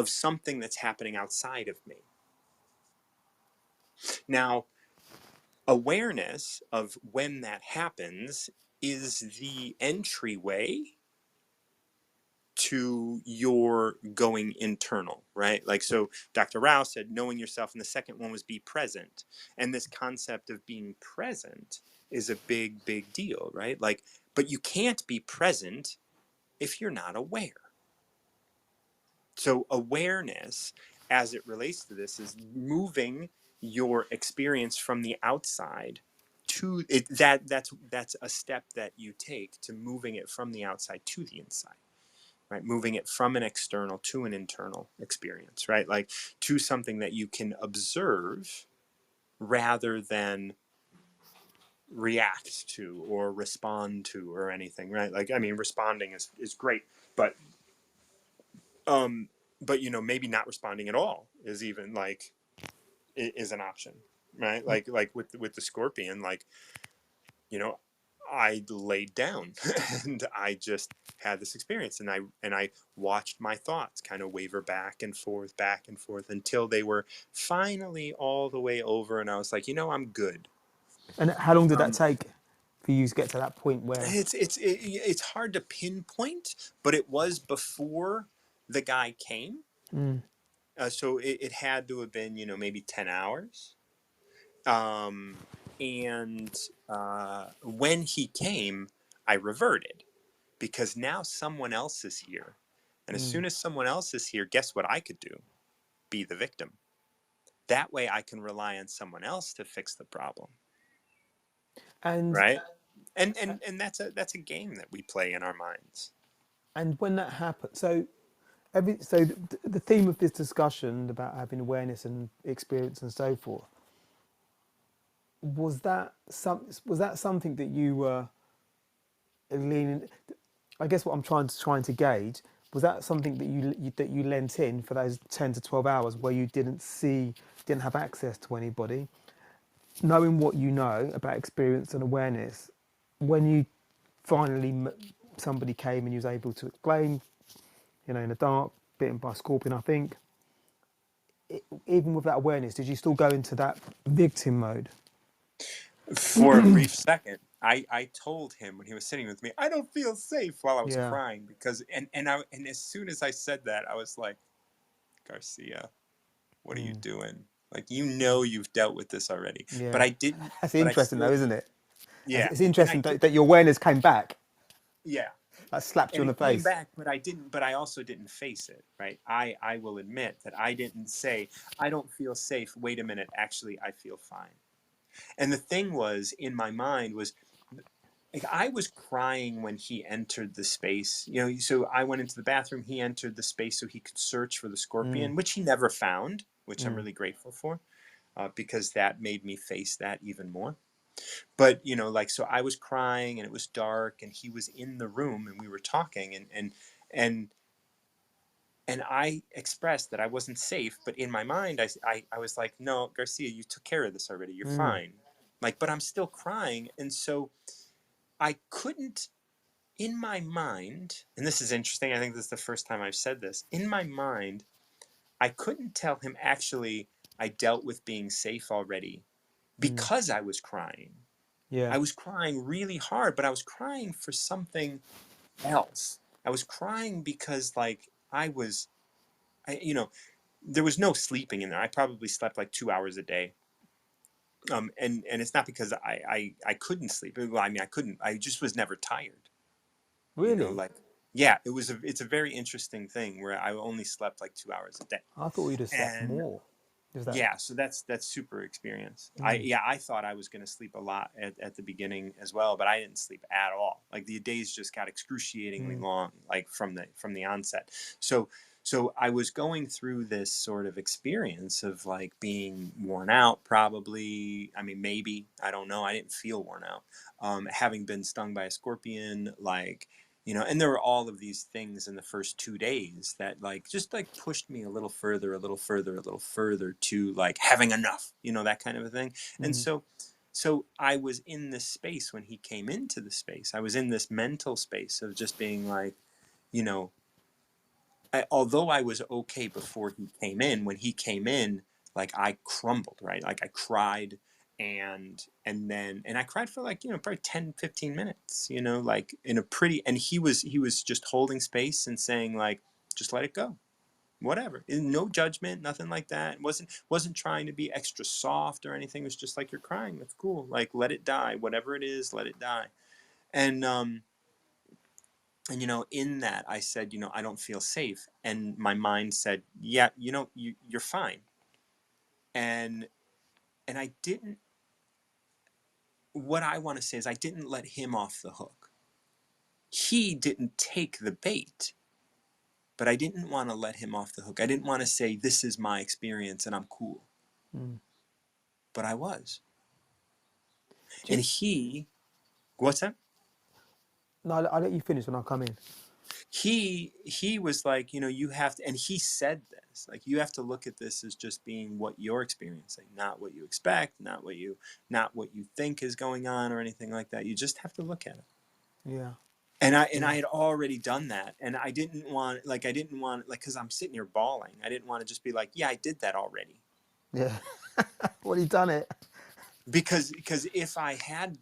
something that's happening outside of me. Now, awareness of when that happens is the entryway to your going internal, right? Like, so Dr. Rao said knowing yourself, and the second one was be present. And this concept of being present is a big, big deal, right? Like, but you can't be present if you're not aware. So awareness, as it relates to this, is moving your experience from the outside to it. That's a step that you take to moving it from the outside to the inside, right? Moving it from an external to an internal experience, right? Like, to something that you can observe rather than react to or respond to or anything, right? Like, I mean, responding is great, but um maybe not responding at all is even like is an option, right? Like with the scorpion, like, you know, I laid down and I just had this experience, and I watched my thoughts kind of waver back and forth until they were finally all the way over, and I was like, I'm good.
And how long did that
Um,
take for you to get to that point where?
it's hard to pinpoint, but it was before the guy came.
Mm,
So it had to have been, maybe 10 hours. Um, and when he came, I reverted because now someone else is here. And as
mm.
soon as someone else is here, guess what I could do? Be the victim. That way I can rely on someone else to fix the problem,
And
right? And that's a game that we play in our minds.
and when that happened, so the theme of this discussion about having awareness and experience and so forth, was that something that you were leaning? I guess what I'm trying to gauge, was that something that you lent in for those 10 to 12 hours where you didn't have access to anybody, knowing what you know about experience and awareness, when you finally somebody came and you was able to explain, in the dark, bitten by a scorpion, I think. Even with that awareness, did you still go into that victim mode?
For a brief second, I told him when he was sitting with me, I don't feel safe, while I was
Yeah.
crying, because and as soon as I said that, I was like, Garcia, what are you
Mm.
doing? Like, you've dealt with this already. But
Yeah.
I didn't,
That's
but I
interesting, though,
still,
isn't it?
yeah.
It's
And I
interesting
did,
that your awareness came back.
yeah.
That slapped you
And
on the
it came
face.
back, but I also didn't face it, right? I will admit that I didn't say, I don't feel safe. Wait a minute. Actually, I feel fine. And the thing was, in my mind was, like, I was crying when he entered the space. So I went into the bathroom. He entered the space so he could search for the
Mm.
scorpion, which he never found, which I'm
Mm.
really grateful for, because that made me face that even more. But like, so I was crying and it was dark, and he was in the room and we were talking, and and I expressed that I wasn't safe, but in my mind, I was like, no, Garcia, you took care of this already. You're
Mm.
fine. Like, but I'm still crying, and so I couldn't, in my mind, and this is interesting, I think this is the first time I've said this, in my mind, I couldn't tell him, actually, I dealt with being safe already,
Mm.
because I was crying.
Yeah.
I was crying really hard, but I was crying for something else. I was crying because, like, there was no sleeping in there. I probably slept like 2 hours a day. And it's not because I couldn't sleep. Well, I mean, I couldn't. I just was never tired.
Really?
Like, yeah, it's a very interesting thing where I only slept like 2 hours a day.
I thought you'd have slept
And
more. Is that?
yeah, so that's super experience.
Mm.
I thought I was going to sleep a lot at the beginning as well, but I didn't sleep at all. Like, the days just got excruciatingly
Mm.
long, like from the onset. So so I was going through this sort of experience of, like, being worn out, probably. I mean, maybe, I don't know. I didn't feel worn out. Having been stung by a scorpion, like, and there were all of these things in the first 2 days that, like, just, like, pushed me a little further, a little further, a little further to, like, having enough, that kind of a thing. And
Mm.
so I was in this space when he came into the space. I was in this mental space of just being like, you know, although I was okay before he came in, when he came in, like, I crumbled, right? Like, I cried, and I cried for, like, probably 10, 15 minutes, like, in a pretty, and he was just holding space and saying, like, just let it go. Whatever. No judgment, nothing like that. Wasn't trying to be extra soft or anything. It was just like, you're crying. That's cool. Like, let it die. Whatever it is, let it die. And in that, I said, I don't feel safe, and my mind said, yeah, you're fine. And and I didn't, what I want to say is, I didn't let him off the hook. He didn't take the bait, but I didn't want to let him off the hook. I didn't want to say, this is my experience and I'm cool,
Mm.
but I was.
Do
And
you,
he, what's that?
no, I'll let you finish when I come in.
he was like, you know, you have to, and he said this, like, you have to look at this as just being what you're experiencing, not what you expect, not what you think is going on or anything like that. You just have to look at it.
Yeah.
And I
Yeah.
had already done that, and I didn't want like, because I'm sitting here bawling, I didn't want to just be like, yeah, I did that already.
Yeah. Well, he done it.
Because if I had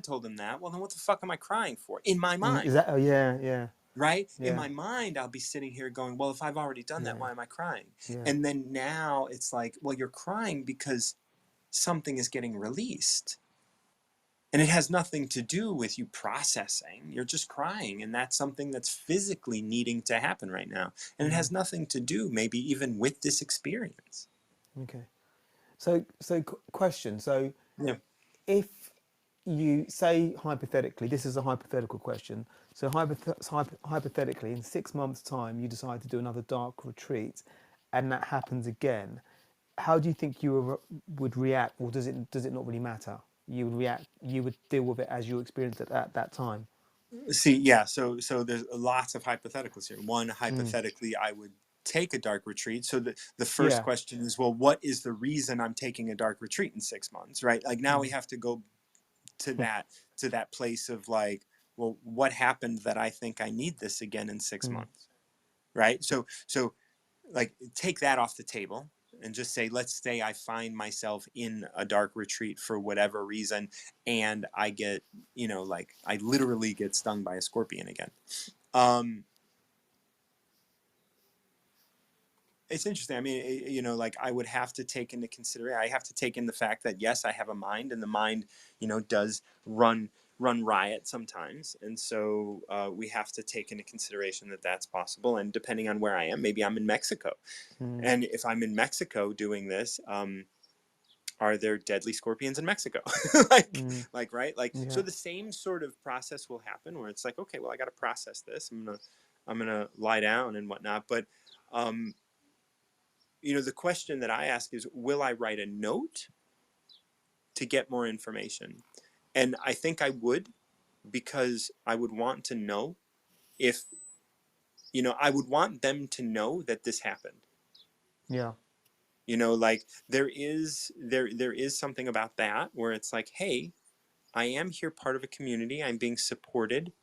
told him that, well, then what the fuck am I crying for in my
Is
mind?
that? Oh, yeah. Yeah.
Right, in
Yeah.
my mind I'll be sitting here going, well, if I've already done that,
Yeah.
why am I crying?
Yeah.
And then now it's like, well, you're crying because something is getting released, and it has nothing to do with you processing. You're just crying, and that's something that's physically needing to happen right now, and it
Mm.
has nothing to do maybe even with this experience.
Okay. So question. So
Yeah.
if you say hypothetically, this is a hypothetical question. So hypothetically, in 6 months' time, you decide to do another dark retreat, and that happens again. How do you think would react, or does it not really matter? You would react. You would deal with it as you experienced it at that time.
See, yeah, so there's lots of hypotheticals here. One,
Mm.
hypothetically, I would take a dark retreat. So the first
Yeah.
question is, well, what is the reason I'm taking a dark retreat in 6 months, right? Like, now we
Mm.
have to go to that place of like, well, what happened that I think I need this again in six
Mm.
months, right? So like, take that off the table and just say, let's say I find myself in a dark retreat for whatever reason, and I get, like, I literally get stung by a scorpion again. um it's interesting. I mean, like, I would have to take into consideration, I have to take in the fact that, yes, I have a mind, and the mind, does run riot sometimes. And so we have to take into consideration that that's possible. And depending on where I am, maybe I'm in Mexico.
Mm.
And if I'm in Mexico doing this, are there deadly scorpions in Mexico? like,
Mm.
right? Like, so
Yeah.
the same sort of process will happen, where it's like, okay, well, I got to process this. I'm gonna lie down and whatnot. But um, the question that I ask is, will I write a note to get more information? And I think I would, because I would want to know if, I would want them to know that this happened.
Yeah.
Like, there is something about that, where it's like, hey, I am here part of a community. I'm being supported.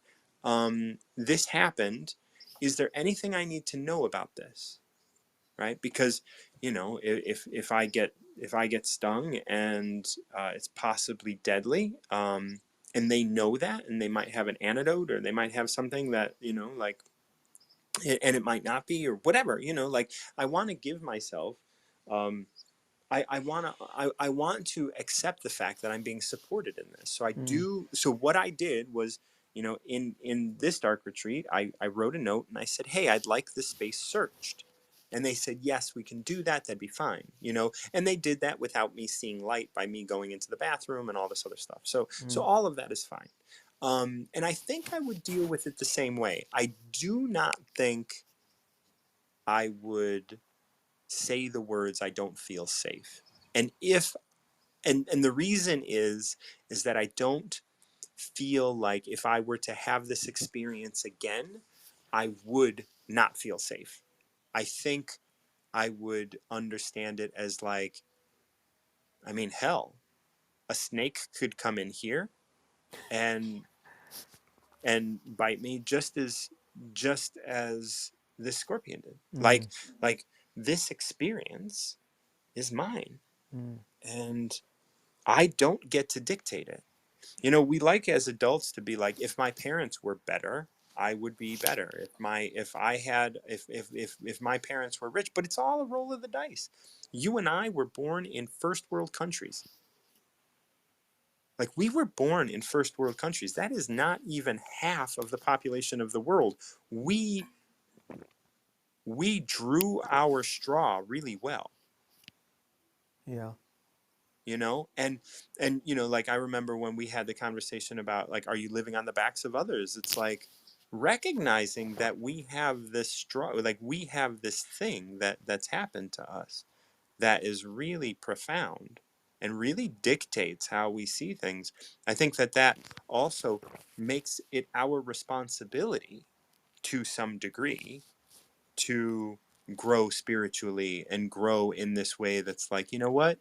This happened. Is there anything I need to know about this? Right? Because, if I get stung, and it's possibly deadly, and they know that, and they might have an antidote, or they might have something that, like, and it might not be, or whatever, like, I want to give myself, um, I want to accept the fact that I'm being supported in this. So I
Mm.
do. So what I did was, in this dark retreat, I wrote a note, and I said, hey, I'd like this space searched. And they said, yes, we can do that. That'd be fine. And they did that without me seeing light, by me going into the bathroom and all this other stuff. So
Mm.
all of that is fine. And I think I would deal with it the same way. I do not think I would say the words, I don't feel safe. And if and the reason is that I don't feel like, if I were to have this experience again, I would not feel safe. I think I would understand it as like, I mean, hell, a snake could come in here and bite me, just as this scorpion did. Like,
Mm.
this experience is mine,
Mm.
and I don't get to dictate it. We like, as adults, to be like, if my parents were better, I would be better. If my parents were rich, but it's all a roll of the dice. You and I were born in first world countries. Like, we were born in first world countries. That is not even half of the population of the world. We drew our straw really well.
Yeah.
And like, I remember when we had the conversation about, like, are you living on the backs of others? It's like, recognizing that we have this like, we have this thing that's happened to us, that is really profound, and really dictates how we see things. I think that also makes it our responsibility to some degree to grow spiritually and grow in this way that's like, you know what?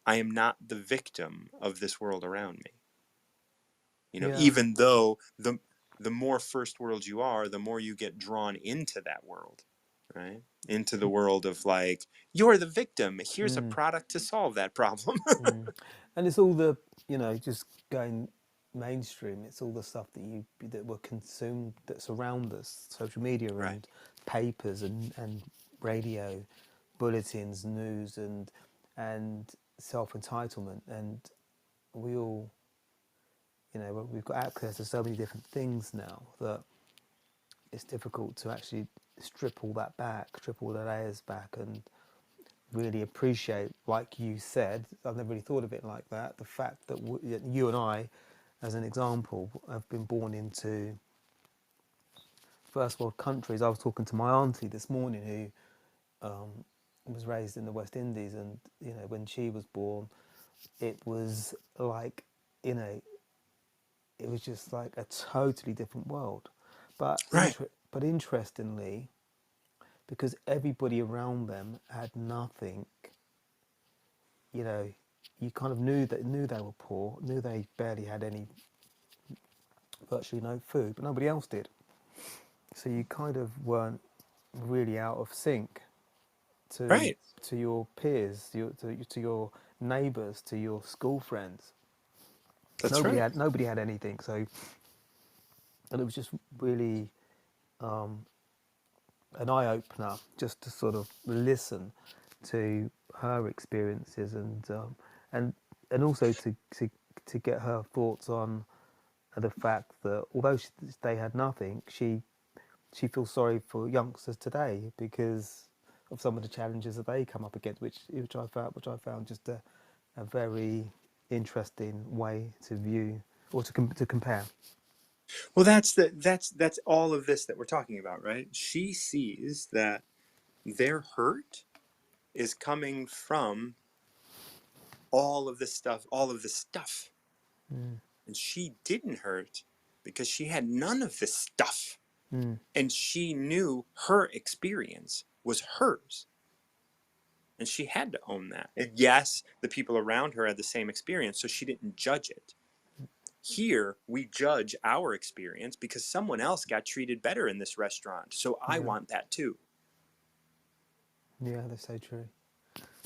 I am not the victim of this world around me.
Yeah.
Even though the more first world you are, the more you get drawn into that world, right? Into the world of like, you're the victim. Here's a
Mm,
product to solve that problem.
mm. And it's all the, just going mainstream. It's all the stuff that we're consumed, that's around us, social media
Right.
and papers and radio, bulletins, news, and self entitlement, and we all, we've got access to so many different things now that it's difficult to actually strip all that back, strip all the layers back, and really appreciate, like you said, I've never really thought of it like that, the fact that you and I, as an example, have been born into first world countries. I was talking to my auntie this morning who was raised in the West Indies, and when she was born, it was like, you know, it was just like a totally different world. But
Right.
but interestingly, because everybody around them had nothing, you know, you kind of knew they were poor, knew they barely had any, virtually no food, but nobody else did. So you kind of weren't really out of sync to
Right.
to your peers, to your neighbours, to your school friends.
That's right.
Nobody had anything. So, and it was just really an eye opener just to sort of listen to her experiences, and and also to get her thoughts on the fact that although they had nothing, she feels sorry for youngsters today because of some of the challenges that they come up against, which I found just a very interesting way to view or to compare.
Well, that's all of this that we're talking about, right? She sees that their hurt is coming from all of the stuff.
Mm,
And she didn't hurt because she had none of this stuff.
mm,
And she knew her experience was hers. And she had to own that. And yes, the people around her had the same experience, so she didn't judge it. Here, we judge our experience because someone else got treated better in this restaurant, so I
yeah,
want that too.
yeah, that's so true.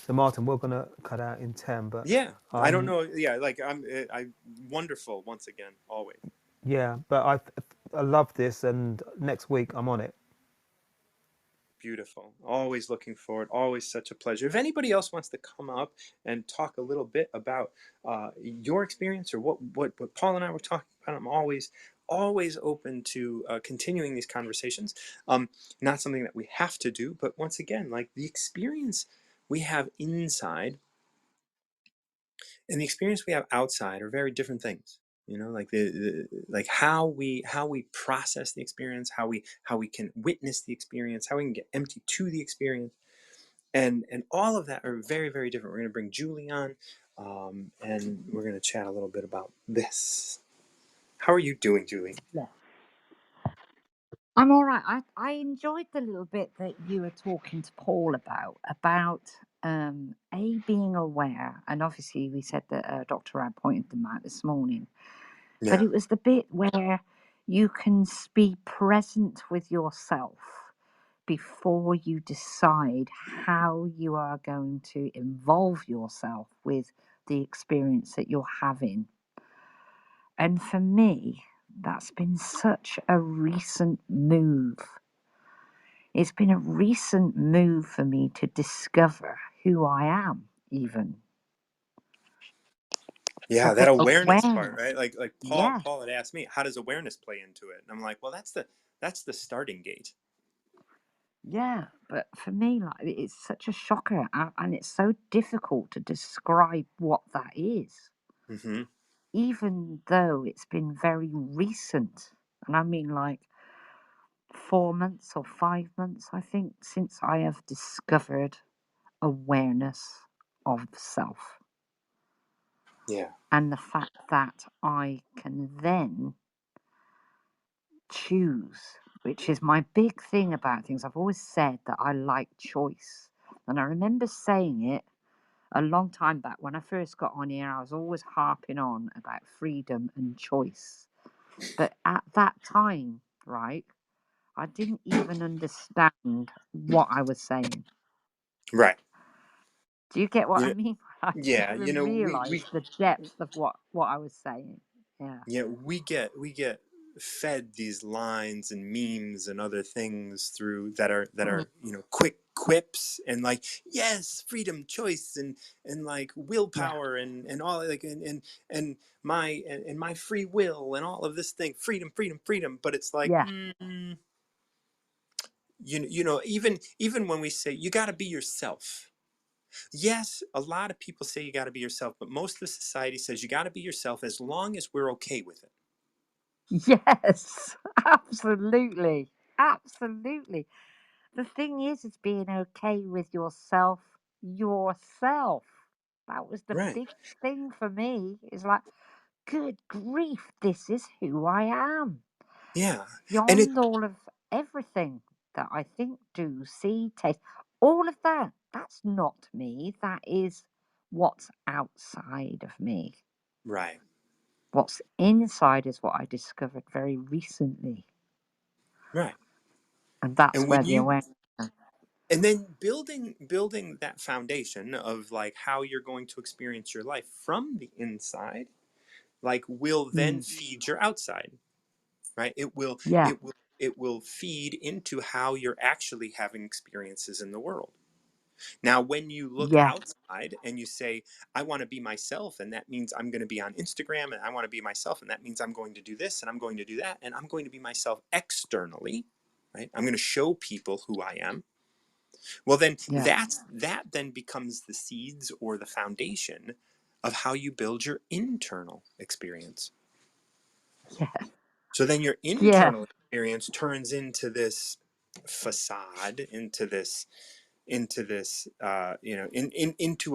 So Martin, we're gonna cut out in 10, but
Yeah, I don't
um,
know. Yeah, like I wonderful once again, always.
yeah, but I love this, and next week I'm on it.
Beautiful. Always looking forward. Always such a pleasure. If anybody else wants to come up and talk a little bit about your experience or what Paul and I were talking about, I'm always open to continuing these conversations. Not something that we have to do, but once again, like the experience we have inside and the experience we have outside are very different things. Like like how we process the experience, how we can witness the experience, how we can get empty to the experience, and all of that are very, very different. We're going to bring Julie on, and we're going to chat a little bit about this. How are you doing, Julie?
Yeah. I'm all right. I enjoyed the little bit that you were talking to Paul about a being aware, and obviously we said that Dr. Rad pointed them out this morning, but
Yeah.
it was the bit where you can be present with yourself before you decide how you are going to involve yourself with the experience that you're having. And for me, that's been such a recent move. It's been a recent move for me to discover who I am, even. So
Yeah, that
the
awareness part,
awareness,
right? Like Paul
yeah,
Paul had asked me, how does awareness play into it? And I'm like, well, that's the starting gate.
yeah. But for me, like, it's such a shocker, and it's so difficult to describe what that is,
Hmm.
even though it's been very recent. And I mean, like, 4 months or 5 months, I think, since I have discovered awareness of self.
Yeah.
And the fact that I can then choose. which is my big thing about things. I've always said that I like choice. And I remember saying it a long time back when I first got on here. I was always harping on about freedom and choice. But at that time, right, I didn't even understand what I was saying.
Right.
Do you get what
You
I
know,
mean? I
yeah,
didn't realize the depth of what I was saying. Yeah.
we get fed these lines and memes and other things through that are
Mm,
quick quips and like, yes, freedom, choice, and like
yeah.
willpower and all, like, and and my free will and all of this thing, freedom, freedom, freedom. But it's like,
Yeah.
even when we say you got to be yourself. Yes, a lot of people say you got to be yourself, but most of the society says you got to be yourself as long as we're okay with it.
Yes. Absolutely. Absolutely. The thing is being okay with yourself, yourself. That was the
Right.
big thing for me. It's like, good grief, this is who I am.
Yeah. And it
Beyond all of everything that I think, do, see, taste, all of that, that's not me. That is what's outside of me.
right.
What's inside is what I discovered very recently.
Right.
And that's
And when
where the
you
awareness.
and then building that foundation of like how you're going to experience your life from the inside, like, will then
Mm,
feed your outside, right? It will
yeah,
it will feed into how you're actually having experiences in the world. Now, when you look
yeah,
outside and you say, I want to be myself, and that means I'm going to be on Instagram, and I want to be myself, and that means I'm going to do this, and I'm going to do that, and I'm going to be myself externally, right? I'm going to show people who I am. Well, then
yeah,
that then becomes the seeds or the foundation of how you build your internal experience.
yeah,
So then your
yeah,
internal experience turns into this facade, into this into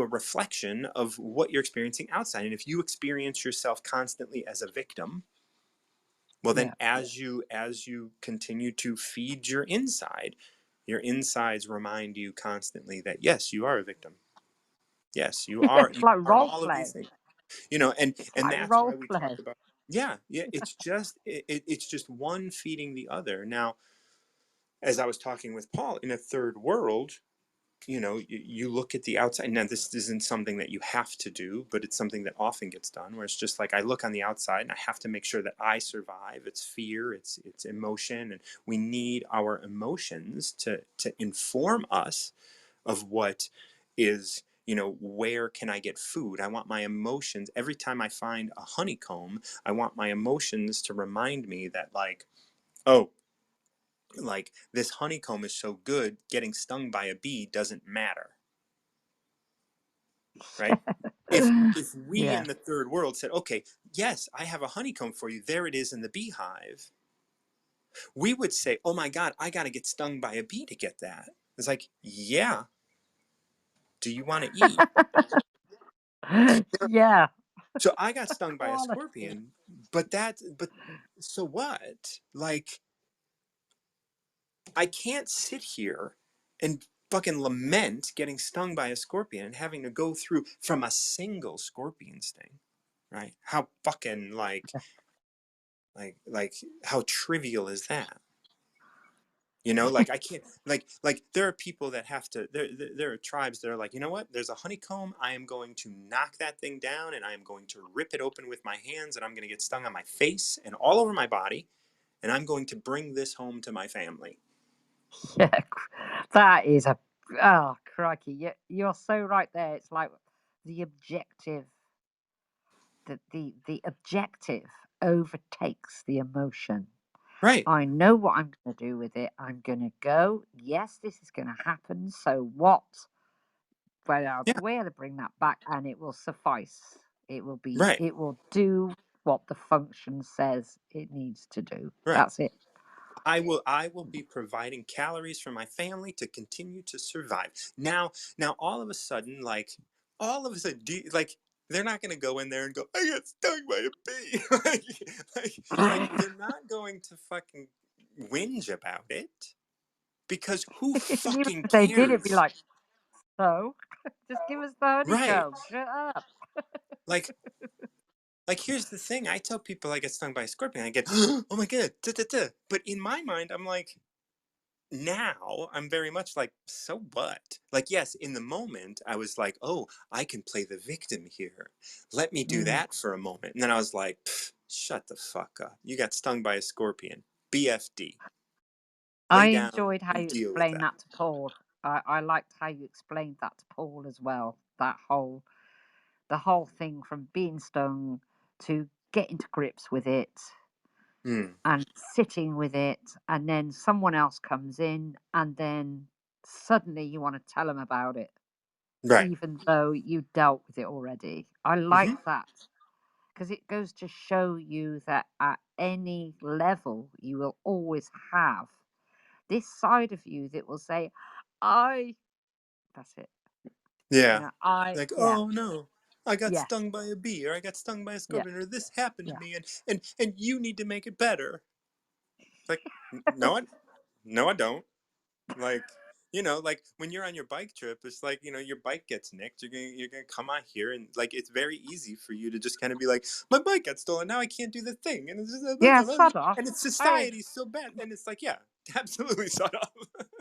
a reflection of what you're experiencing outside. And if you experience yourself constantly as a victim, well, then
yeah.
as you continue to feed your insides remind you constantly that, yes, you are a victim. Yes, you are
It's
you
like
are
role
all of these
play.
things. and
It's
and
like
that's why
role
we talk
play.
about, yeah, it's just one feeding the other. Now, as I was talking with Paul, in a third world, you look at the outside. Now, this isn't something that you have to do, but it's something that often gets done, where it's just like, I look on the outside and I have to make sure that I survive. It's fear, it's emotion, and we need our emotions to inform us of what is, where can I get food. I want my emotions. Every time I find a honeycomb, I want my emotions to remind me that, like, oh, like, this honeycomb is so good, getting stung by a bee doesn't matter, right? If we
Yeah.
in the third world said, okay, yes, I have a honeycomb for you, there it is in the beehive, we would say, oh my God, I got to get stung by a bee to get that. It's like, yeah, do you want to eat?
Yeah.
So I got stung by a
Quality.
scorpion, but so what? Like, I can't sit here and fucking lament getting stung by a scorpion and having to go through from a single scorpion sting, right? How fucking, like how trivial is that? Like, I can't, like there are people that have to, there are tribes that are like, you know what? There's a honeycomb. I am going to knock that thing down, and I am going to rip it open with my hands, and I'm going to get stung on my face and all over my body, and I'm going to bring this home to my family.
Yeah. That is a, oh, crikey. You're so right there. It's like the objective, the objective overtakes the emotion.
Right.
I know what I'm going to do with it. I'm going to go. Yes, this is going to happen. So what? But I'll
Yeah.
be able to bring that back, and it will suffice. It will be.
Right.
It will do what the function says it needs to do.
Right.
That's it.
I will be providing calories for my family to continue to survive. Now, all of a sudden, like, they're not going to go in there and go, I got stung by a bee. like, they're not going to fucking, whinge about it, because who
And even
fucking
if they did, it'd be
cares?
like, so just give us the
Right.
honeycomb. Shut up.
Like, here's the thing. I tell people I get stung by a scorpion. I get, oh my God, da, da, da. But in my mind, I'm like, now I'm very much like, so what? Like, yes, in the moment, I was like, oh, I can play the victim here. Let me do
Mm.
that for a moment. And then I was like, shut the fuck up. You got stung by a scorpion. BFD.
I
Lay down
enjoyed how
and
you
deal with
explained
that.
that to Paul. I liked how you explained that to Paul as well. The whole thing from being stung to getting to grips with it
Hmm.
and sitting with it, and then someone else comes in, and then suddenly you want to tell them about it,
Right.
even though you dealt with it already. I like
Mm-hmm.
that because it goes to show you that at any level, you will always have this side of you that will say, I, that's it.
Yeah. Like,
Yeah,
oh no, I got
yes,
stung by a bee, or I got stung by a
yeah,
scorpion, or this happened to
yeah.
me, and you need to make it better. It's like, no, no, I don't. Like, like when you're on your bike trip, it's like, your bike gets nicked. You're gonna come out here, and like it's very easy for you to just kind of be like, my bike got stolen. Now I can't do the thing, and it's just,
Yeah, sod off.
and it's
Hey,
society's so bad, and it's like, yeah, absolutely, shut up.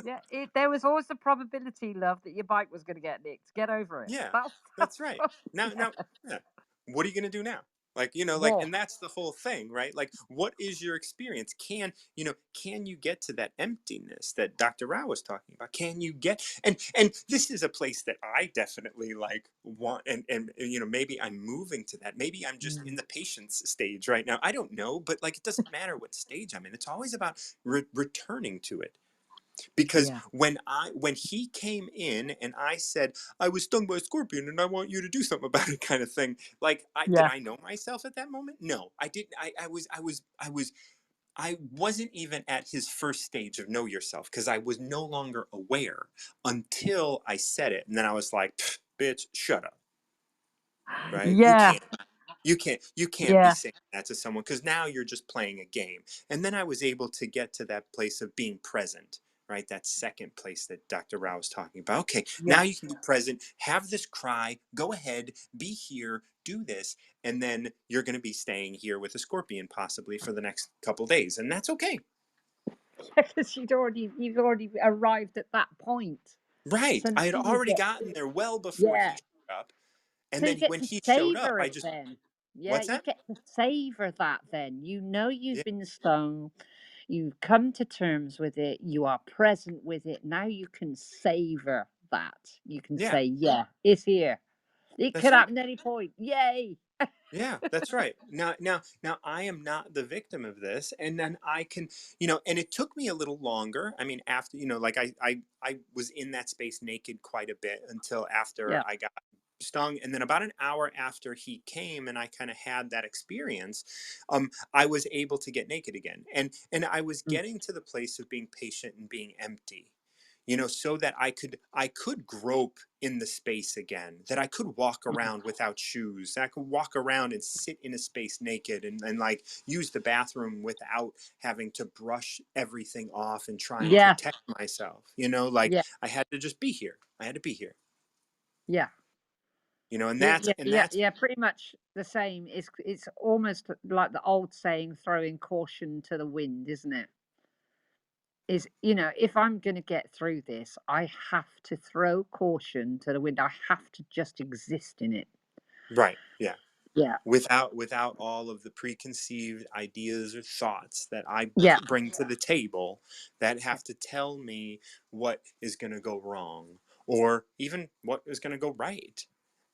yeah, there was always the probability, love, that your bike was going to get nicked. Get over it.
Yeah,
That's,
that's right. Now,
yeah.
yeah. What are you gonna do now? Like,
War.
and that's the whole thing, right? Like, what is your experience? Can you get to that emptiness that Dr. Rao was talking about? Can you get, and this is a place that I definitely like want, and maybe I'm moving to that. Maybe I'm just in
Mm.
the patience stage right now. I don't know, but like, it doesn't matter what stage I'm in. It's always about returning to it, because
Yeah,
when he came in and I said I was stung by a scorpion and I want you to do something about it, kind of thing, like,
yeah,
I know myself at that moment? No, I didn't. I wasn't even at his first stage of know yourself, because I was no longer aware until I said it, and then I was like, bitch, shut up. Right? You
yeah,
can't. You can't be
yeah,
saying that to someone, because now you're just playing a game. And then I was able to get to that place of being present, right? That second place that Dr. Rao was talking about. Okay, now
yeah.
you can be present, have this cry, go ahead, be here, do this, and then you're going to be staying here with a scorpion possibly for the next couple days, and that's okay.
Because you've already arrived at that point.
Right.
So
I had
now you
already
get,
gotten there well before he
yeah.
showed up,
So
and
you
then
get
when
to
he showed up,
savor
I
it
just,
then. Yeah,
what's
you
that?
get to savor that then. You know
Yeah.
you've been stung. You've come to terms with it. You are present with it. Now you can savor that. You can
Yeah,
say, yeah, it's here. It
that's
could
right.
happen at any point. Yay.
Yeah, that's right. Now, I am not the victim of this, and then I can, and it took me a little longer. I mean, after, like I was in that space naked quite a bit until after
Yeah.
I got stung, and then about an hour after he came and I kind of had that experience, I was able to get naked again, and I was
Mm.
getting to the place of being patient and being empty, so that I could grope in the space again, that I could walk around without shoes, that I could walk around and sit in a space naked, and like use the bathroom without having to brush everything off and try and
Yeah.
protect myself. Like,
Yeah.
I had to just be here. I had to be here.
Yeah.
And
Yeah.
that's
Yeah.
and
Yeah.
that's
Yeah. Pretty much the same. It's almost like the old saying, throwing caution to the wind, isn't it? Is, if I'm going to get through this, I have to throw caution to the wind. I have to just exist in it.
right. Yeah.
Yeah.
Without all of the preconceived ideas or thoughts that I
Yeah.
bring to the table, that have to tell me what is going to go wrong, or even what is going to go right.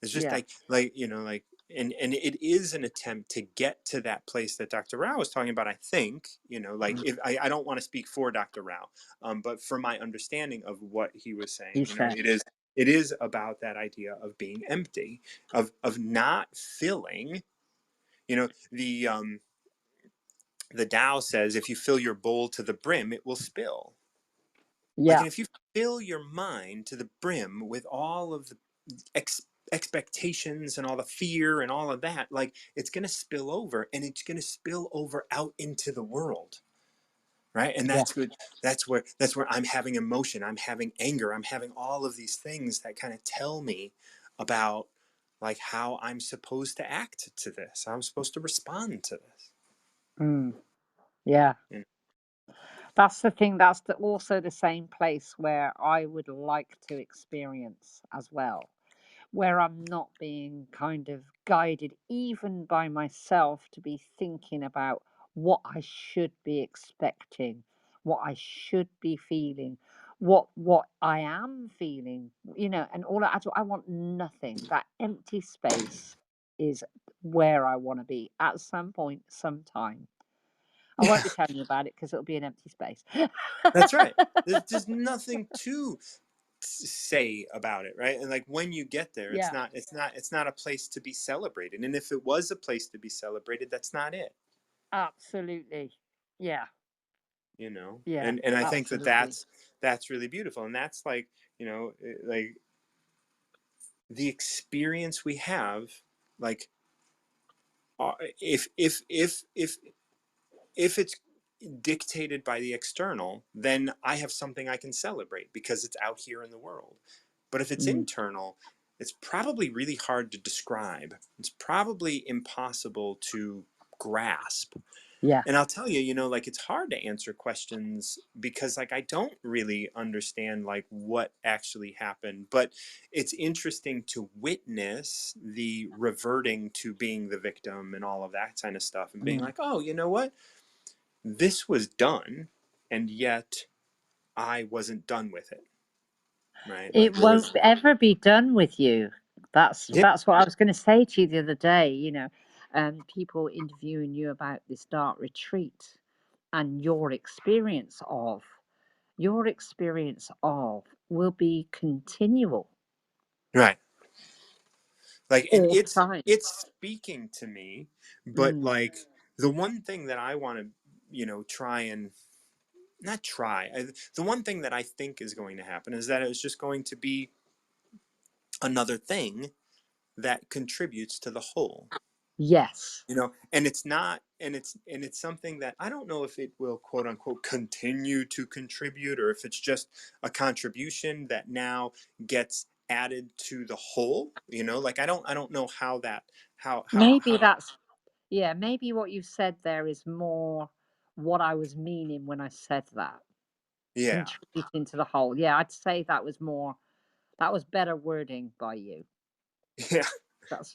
It's just
Yeah.
like, and it is an attempt to get to that place that Dr. Rao was talking about. I think, like,
Mm.
if I don't want to speak for Dr. Rao, but from my understanding of what he was saying,
You said.
it is about that idea of being empty, of not filling. The Tao says, if you fill your bowl to the brim, it will spill. Like,
Yeah.
and if you fill your mind to the brim with all of the ex- expectations and all the fear and all of that, like, it's going to spill over, and it's going to spill over out into the world. right? And
Yeah.
that's good. That's where I'm having emotion, I'm having anger, I'm having all of these things that kind of tell me about like how I'm supposed to act to this, how I'm supposed to respond to this.
Mm. Yeah.
You know?
That's the thing. That's also the same place where I would like to experience as well, where I'm not being kind of guided even by myself to be thinking about what I should be expecting, what I should be feeling, what I am feeling, and all that. I want nothing. That empty space is where I want to be at some point, sometime. I won't
Yeah,
be telling you about it because it'll be an empty space.
that's right. There's nothing to say about it, right? And like when you get there,
Yeah,
it's not a place to be celebrated, and if it was a place to be celebrated, that's not it.
absolutely. Yeah, yeah,
And I think that
absolutely.
that's really beautiful, and that's like, like the experience we have, like, if it's dictated by the external, then I have something I can celebrate because it's out here in the world. But if it's
Mm,
internal, it's probably really hard to describe. It's probably impossible to grasp.
yeah.
And I'll tell you, like it's hard to answer questions because like I don't really understand like what actually happened, but it's interesting to witness the reverting to being the victim and all of that kind of stuff and being
Mm.
like, "Oh, you know what? This was done and yet I wasn't done with it." Right? Like
It
there was
won't ever be done with you.
yeah,
That's what I was going to say to you the other day. People interviewing you about this dark retreat and your experience of will be continual
right. Like and
all the time.
it's speaking to me, but
Mm.
like the one thing that I want to, try and not try. The one thing that I think is going to happen is that it's just going to be another thing that contributes to the whole.
Yes.
And it's not, and it's something that I don't know if it will quote unquote continue to contribute, or if it's just a contribution that now gets added to the whole. Like I don't know how that
Maybe
how
that's Yeah, maybe what you said there is more what I was meaning when I said that.
yeah.
Contributing to the whole. Yeah, I'd say that was better wording by you.
Yeah.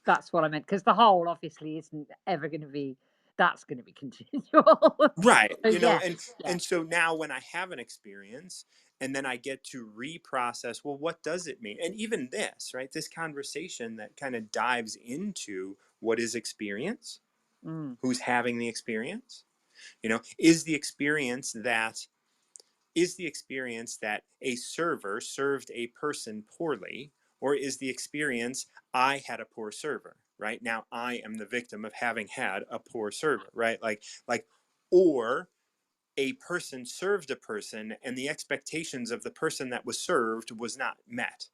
That's what I meant because the whole obviously isn't ever going to be. That's going to be continual.
Right.
So yeah, yeah.
And so now when I have an experience and then I get to reprocess, well, what does it mean? And even this, right? This conversation that kind of dives into what is experience,
Mm,
who's having the experience, is the experience that a server served a person poorly, or is the experience I had a poor server, right? Now I am the victim of having had a poor server, right? Like or a person served a person and the expectations of the person that was served was not met,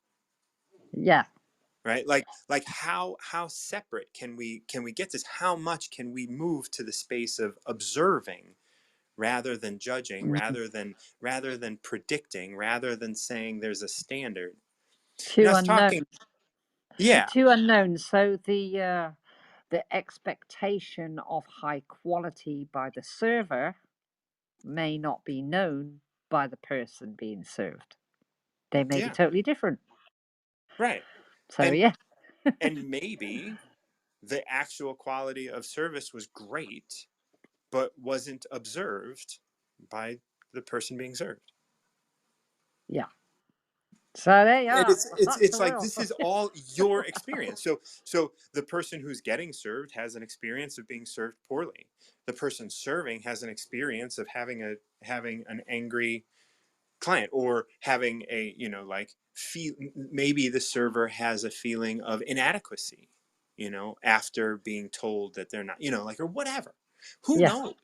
yeah,
right? Like how separate can we get this? How much can we move to the space of observing rather than judging,
mm.
rather than predicting, rather than saying there's a standard? I
Two
was talking,
unknowns.
yeah,
Two unknowns. So the expectation of high quality by the server may not be known by the person being served. They may be
yeah,
totally different.
right.
So
and
yeah,
and maybe the actual quality of service was great but wasn't observed by the person being served.
yeah. So there you
And
are. That's
it's
the
like
world.
this is all your experience. So the person who's getting served has an experience of being served poorly. The person serving has an experience of having an angry client, or having a, like feel, maybe the server has a feeling of inadequacy, after being told that they're not, like, or whatever. Who
Yeah.
knows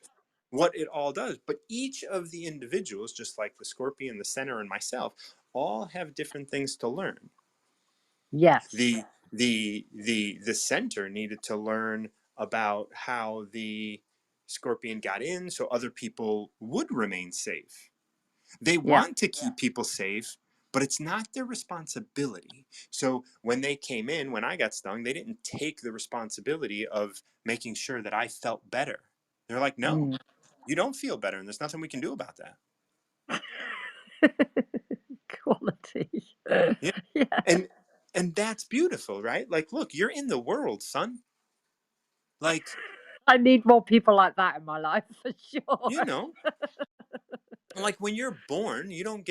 what it all does? But each of the individuals, just like the scorpion, the center, and myself, all have different things to learn.
Yes.
The center needed to learn about how the Scorpion got in so other people would remain safe. They
Yeah.
want to keep people safe, but it's not their responsibility. So when they came in, when I got stung, they didn't take the responsibility of making sure that I felt better. They're like, no,
Mm.
you don't feel better, and there's nothing we can do about that.
Quality.
Yeah.
Yeah.
And and that's beautiful, right? Like, look, you're in the world, son. Like,
I need more people like that in my life for sure.
you know, like when you're born, you don't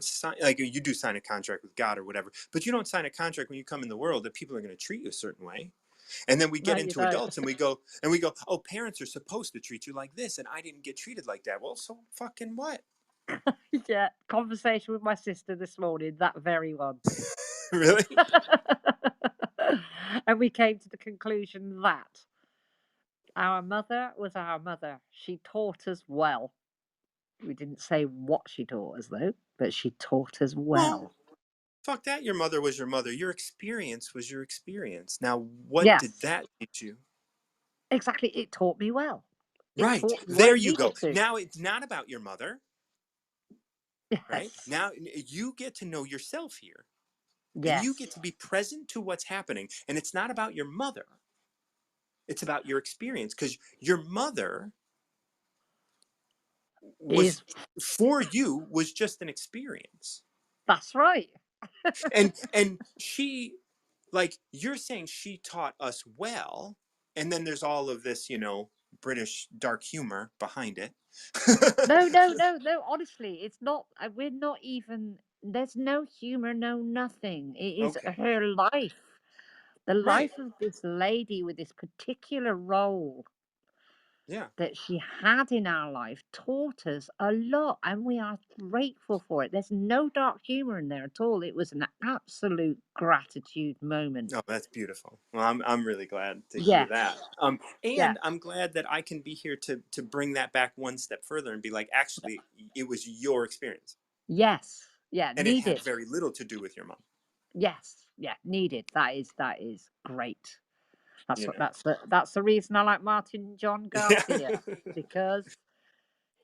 sign, like, you do sign a contract with God or whatever, but you don't sign a contract when you come in the world that people are going to treat you a certain way. And then we
No,
get
you
into
don't.
adults and we go, oh, parents are supposed to treat you like this, and I didn't get treated like that. Well, so fucking what?
Yeah. Conversation with my sister this morning, that very one.
Really?
And we came to the conclusion that our mother was our mother. She taught us well. We didn't say what she taught us though, but she taught us
Well,
well.
fuck that. Your mother was your mother. Your experience was your experience. Now, what did
Yes,
that teach you?
exactly. It taught me well. It
Right.
taught me what
There
it
you go.
needed to.
Now it's not about your mother, right?
Yes,
Now you get to know yourself here, and you
yes,
get to be present to what's happening. And it's not about your mother, it's about your experience, because your mother was,
is
for you, was just an experience.
that's right.
And she, like, you're saying she taught us well, and then there's all of this, British dark humor behind it.
No, no, no, no. Honestly, it's not. We're not even. There's no humor, no nothing. It is
Okay.
her life. The
Right.
life of this lady with this particular role
Yeah.
that she had in our life taught us a lot, and we are grateful for it. There's no dark humor in there at all. It was an absolute gratitude moment.
Oh, that's beautiful. Well, I'm really glad to hear
Yeah,
that.
yeah,
And I'm glad that I can be here to bring that back one step further and be like, actually, it was your experience,
yes, yeah,
and it had
needed.
very little to do with your mom.
Yes, yeah, needed. That is great.
You know.
That's the reason I like Martin John
Yeah.
Garcia, because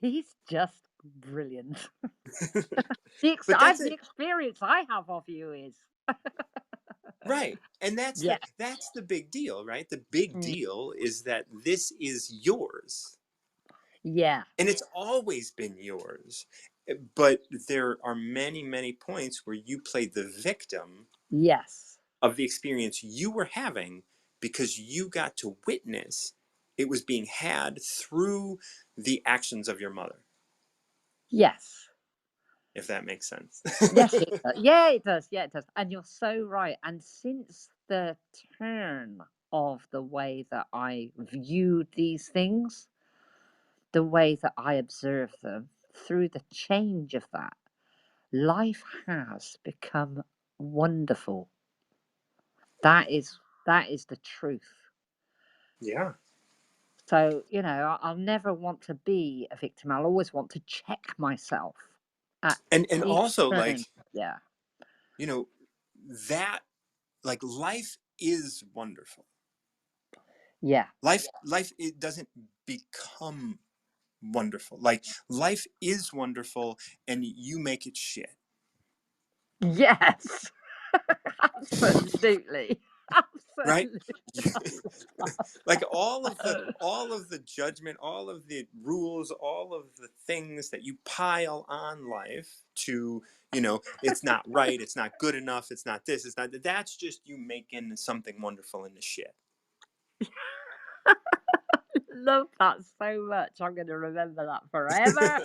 he's just brilliant.
But that's
The
it,
experience I have of you is
right? And
yeah,
that's the big deal, right? The big
mm,
deal is that this is yours,
yeah,
and it's always been yours. But there are many, many points where you played the victim
yes,
of the experience you were having, because you got to witness it was being had through the actions of your mother,
yes,
if that makes sense.
yes. It does. Yeah, it does. Yeah, it does. And you're so right. And since the turn of the way that I viewed these things, the way that I observe them, through the change of that, life has become wonderful. That is that is the truth.
Yeah.
So, I'll never want to be a victim. I'll always want to check myself at
And
each
also,
turn.
like,
Yeah.
you know, that, like, life is wonderful.
Yeah.
Life, it doesn't become wonderful. Like, life is wonderful, and you make it shit.
Yes. Absolutely.
Right.
Absolutely. I love
Like,
that.
all of the judgment, all of the rules, all of the things that you pile on life to, it's not right, it's not good enough, it's not this, it's not that, that's just you making something wonderful into shit.
Love that so much. I'm going to remember that forever.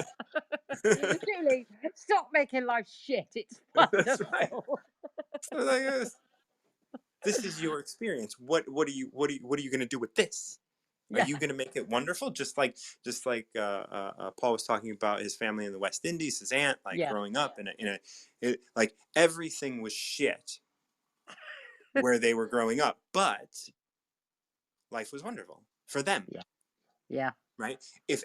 Really, stop making life shit. It's
That's right.
wonderful.
So, like, this is your experience. What are you going to do with this? Are
Yeah.
you going to make it wonderful? Just like Paul was talking about his family in the West Indies, his aunt, like,
Yeah.
growing up like, everything was shit where they were growing up, but life was wonderful for them,
Yeah. Yeah.
right? If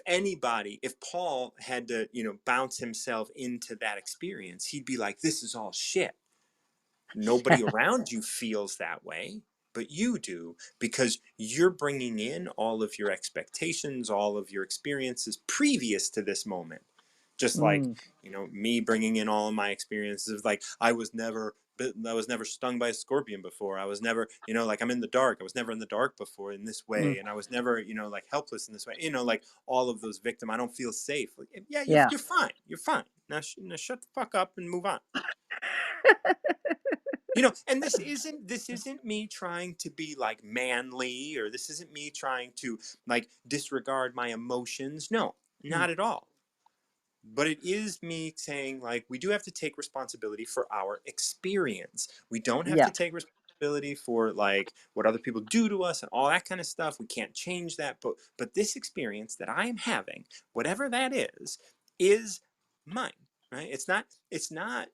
Paul had to, bounce himself into that experience, he'd be like, this is all shit. Nobody around you feels that way. but you do because you're bringing in all of your expectations, all of your experiences previous to this moment. Just like,
Mm,
me bringing in all of my experiences of like, I was never stung by a scorpion before. I was never, like I'm in the dark. I was never in the dark before in this
mm,
way. And I was never, like helpless in this way, like all of those victim. I don't feel safe. Like, yeah,
yeah.
you're fine. You're fine. Now shut the fuck up and move on. And this isn't me trying to be like manly, or this isn't me trying to like disregard my emotions. No,
Mm,
not at all. But it is me saying, like, we do have to take responsibility for our experience. We don't have
yeah.
to take responsibility for like what other people do to us and all that kind of stuff. We can't change that. But this experience that I am having, whatever that is mine. Right? It's not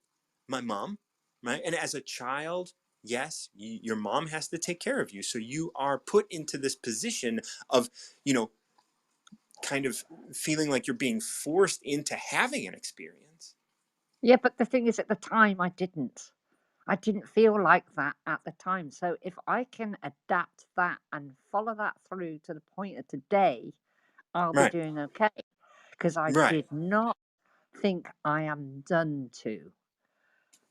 my mom, right? And as a child, yes, your mom has to take care of you. So you are put into this position of, you know, kind of feeling like you're being forced into having an experience.
Yeah, but the thing is, at the time, I didn't. I didn't feel like that at the time. So if I can adapt that and follow that through to the point of today, I'll be
Right.
doing okay. Because I
Right.
did not think I am done to.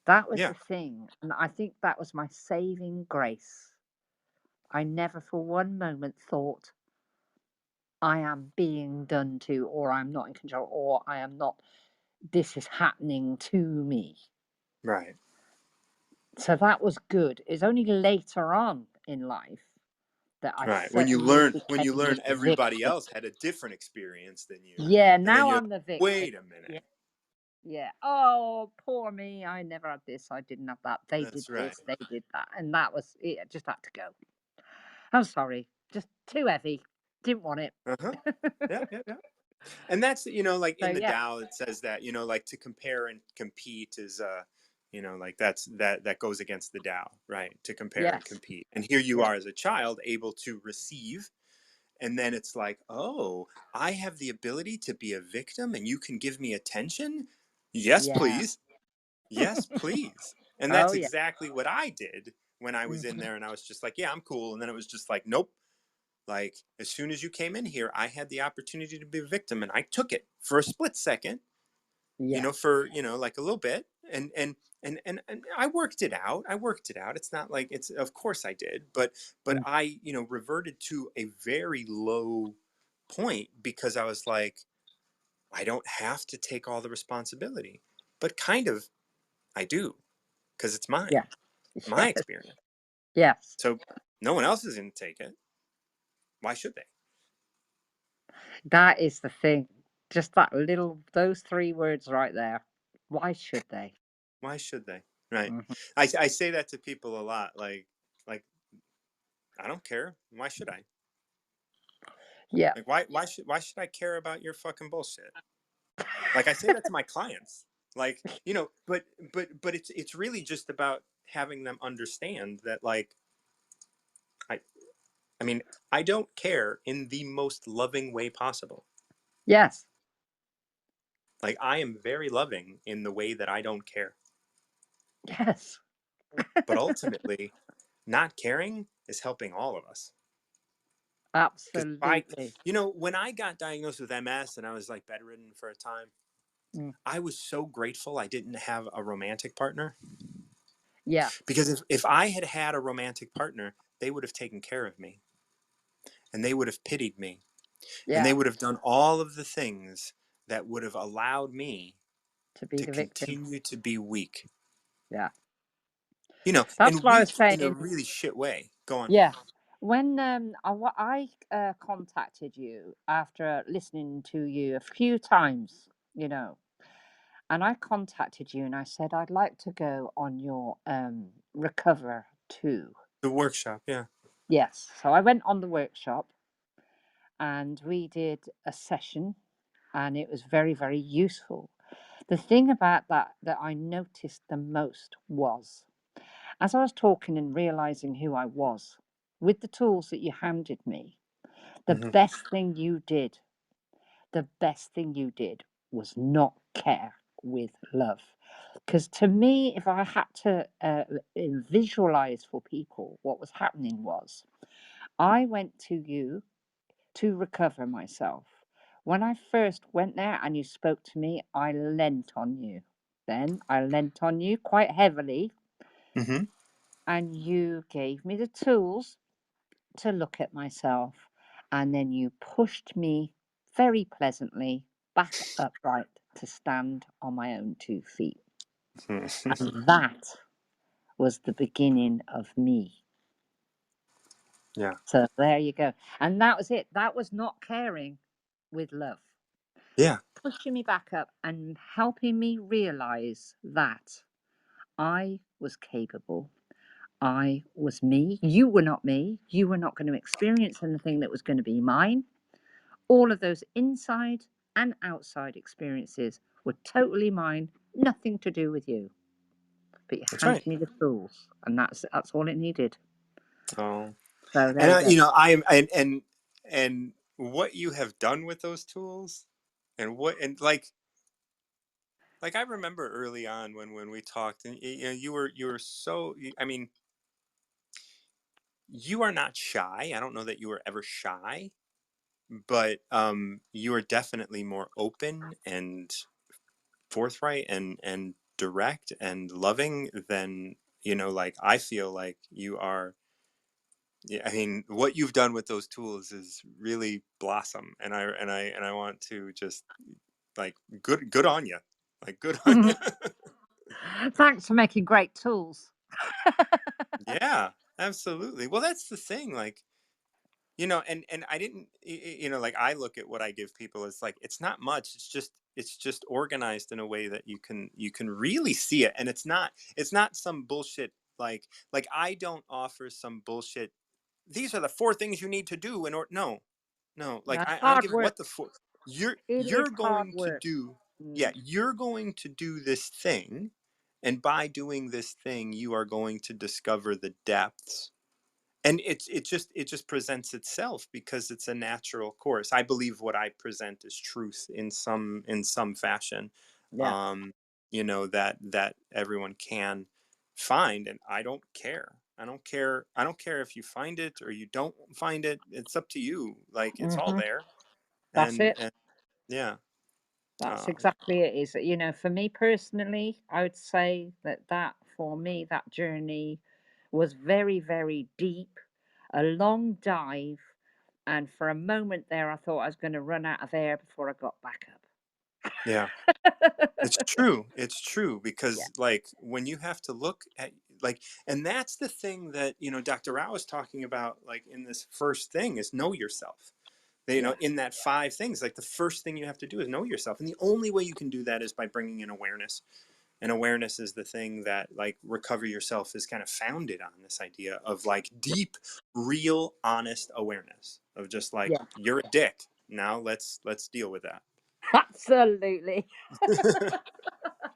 That was
Yeah.
the thing. And I think that was my saving grace. I never for one moment thought I am being done to, or I'm not in control, or I am not, this is happening to me.
Right.
So that was good. It's only later on in life that I
Right. When you
suddenly
learn when you
became
learn
this
everybody
victim.
else had a different experience than you,
Yeah,
and then
now
you're
I'm
like,
the victim.
wait a minute.
Yeah, yeah. Oh, poor me. I never had this. I didn't have that. They did
That's right.
this. They did that. And that was it. I just had to go. I'm sorry. Just too heavy. Didn't want it.
Uh-huh. Yeah, yeah, yeah. And that's, like
So,
in the
yeah.
Tao it says that, like to compare and compete is like that goes against the Tao, right? To compare and
Yes.
compete. And here you
Yeah.
are as a child able to receive. And then it's like, oh, I have the ability to be a victim and you can give me attention? Yes,
Yeah.
please. Yes, please. And
Oh,
that's
yeah.
exactly what I did when I was in
Hmm.
there and I was just like, yeah, I'm cool. And then it was just like, nope. Like, as soon as you came in here, I had the opportunity to be a victim and I took it for a split second,
Yeah.
for, like a little bit. And I worked it out. I worked it out. It's not like it's, of course I did, but
Mm.
I, reverted to a very low point because I was like, I don't have to take all the responsibility, but kind of I do because it's mine,
Yeah.
my
Yes.
experience.
Yes.
So no one else is going to take it. Why should they?
That is the thing. Just that little, those three words right there. Why should they?
Why should they? Right.
Hmm.
I say that to people a lot. Like I don't care. Why should I?
Yeah.
Like why should I care about your fucking bullshit? Like I say that to my clients. Like, but it's really just about having them understand that like I I mean, I don't care in the most loving way possible.
Yes.
Like I am very loving in the way that I don't care.
Yes.
But ultimately, not caring is helping all of us. Because
Absolutely.
when I got diagnosed with MS and I was like bedridden for a time,
Mm.
I was so grateful I didn't have a romantic partner.
Yeah.
Because if I had had a romantic partner, they would have taken care of me and they would have pitied me and they
Yeah.
would have done all of the things that would have allowed me
To be
to
the victim.
continue to be weak,
Yeah. That's
and
what I was
weak in a
saying.
really shit way. Go on.
Yeah. When I contacted you after listening to you a few times, you know, and I contacted you and I said I'd like to go on your recover too.
The workshop, yeah.
Yes. So I went on the workshop and we did a session and it was very, very useful. The thing about that I noticed the most was as I was talking and realizing who I was with the tools that you handed me, the
Hmm.
best thing you did, the best thing you did was not care. with love. Because to me, if I had to visualize for people what was happening, was I went to you to recover myself. When I first went there and you spoke to me, I leant on you. Then I leant on you quite heavily,
Hmm.
and you gave me the tools to look at myself. And then you pushed me very pleasantly back upright to stand on my own 2 feet. And that was the beginning of me.
Yeah.
So there you go. And that was it. That was not caring with love.
Yeah.
Pushing me back up and helping me realize that I was capable. I was me. You were not me. You were not going to experience anything that was going to be mine. All of those inside and outside experiences were totally mine, nothing to do with you. But you
That's right.
handed me the tools, and that's all it needed.
Oh,
So there
and
you go.
you know, I am, and what you have done with those tools, and like I remember early on when we talked, and you know, you were so. I mean, you are not shy. I don't know that you were ever shy, but you are definitely more open and forthright and direct and loving than, you know, like I feel like you are. Yeah, I mean, what you've done with those tools is really blossom, and I want to just like good on you, like good on you.
Thanks for making great tools.
Yeah, absolutely. Well, that's the thing, like, you know, and I didn't, you know, like I look at what I give people, it's like it's not much. It's just organized in a way that you can really see it, and it's not some bullshit like I don't offer some bullshit. These are the four things you need to do in order. No, no, like
That's
I don't
hard
give
work.
what the four.
It is
You're
hard
going to
work.
do. Yeah,
Mm,
you're going to do this thing, and by doing this thing, you are going to discover the depths, and it just presents itself because it's a natural course. I believe what I present is truth in some fashion,
yeah.
um you know, that everyone can find, and I don't care. I don't care if you find it or you don't find it. It's up to you. Like it's all
Hmm.
there.
That's it.
And yeah.
That's
um
exactly it. Is, for me personally, I would say that for me that journey was very, very deep, a long dive, and for a moment there I thought I was going to run out of air before I got back
yeah,
up.
it's true. It's true
Yeah.
because like when you have to look at, like, and that's the thing that, you know, Dr. Rao is talking about, like in this first thing, is know yourself. You know,
Yeah.
in that five things, like the first thing you have to do is know yourself, and the only way you can do that is by bringing in awareness. And awareness is the thing that, like, recover yourself is kind of founded on, this idea of like deep, real, honest awareness of just like,
Yeah.
you're a dick. Now let's deal with that.
Absolutely.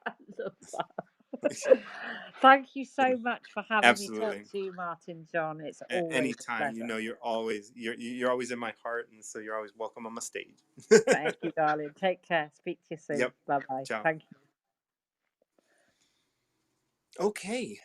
I love that. Thank you so much for having me talk
Absolutely.
to you, Martin John. It's always a
Anytime, you
pleasure.
know, you're always in my heart, and so you're always welcome on my stage.
Thank you, darling. Take care. Speak to you soon.
Yep.
Bye bye.
Ciao.
Thank you.
Okay.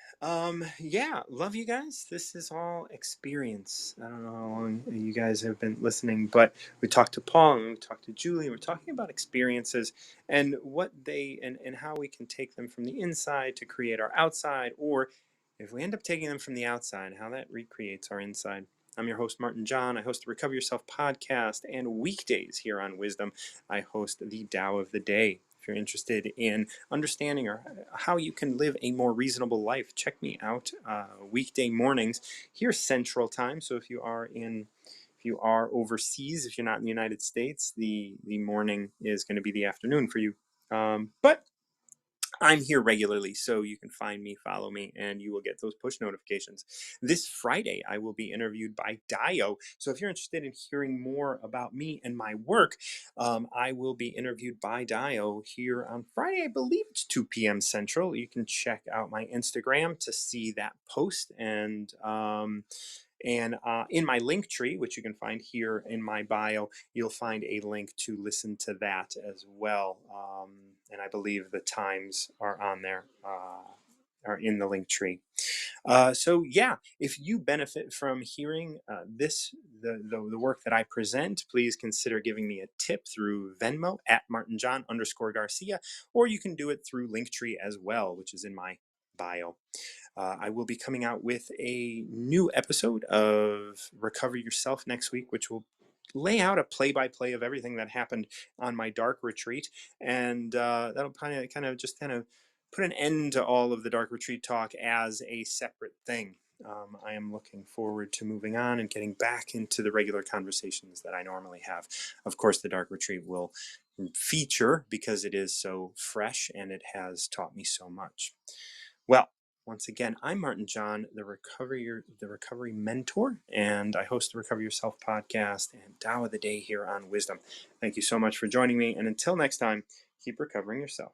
Yeah, love you guys. This is all experience. I don't know how long you guys have been listening, but we talked to Paul and we talked to Julie. We're talking about experiences and what they and how we can take them from the inside to create our outside, or if we end up taking them from the outside, how that recreates our inside. I'm your host, Martin John. I host the Recover Yourself podcast, and weekdays here on Wisdom, I host the Tao of the Day. If you're interested in understanding or how you can live a more reasonable life, check me out weekday mornings here Central Time. So if you are overseas, if you're not in the United States, the morning is going to be the afternoon for you. But I'm here regularly, so you can find me, follow me, and you will get those push notifications. This Friday, I will be interviewed by Dio. So if you're interested in hearing more about me and my work, I will be interviewed by Dio here on Friday. I believe it's 2 p.m. Central. You can check out my Instagram to see that post. And in my link tree, which you can find here in my bio, you'll find a link to listen to that as well. And I believe the times are on there, are in the link tree. So yeah, if you benefit from hearing the work that I present, please consider giving me a tip through Venmo at martinjohn_Garcia, or you can do it through Linktree as well, which is in my bio. I will be coming out with a new episode of Recover Yourself next week, which will lay out a play-by-play of everything that happened on my dark retreat, and that'll kind of put an end to all of the dark retreat talk as a separate thing. I am looking forward to moving on and getting back into the regular conversations that I normally have. Of course, the dark retreat will feature because it is so fresh and it has taught me so much. Well, once again, I'm Martin John, the recovery mentor, and I host the Recover Yourself podcast and Tao of the Day here on Wisdom. Thank you so much for joining me, and until next time, keep recovering yourself.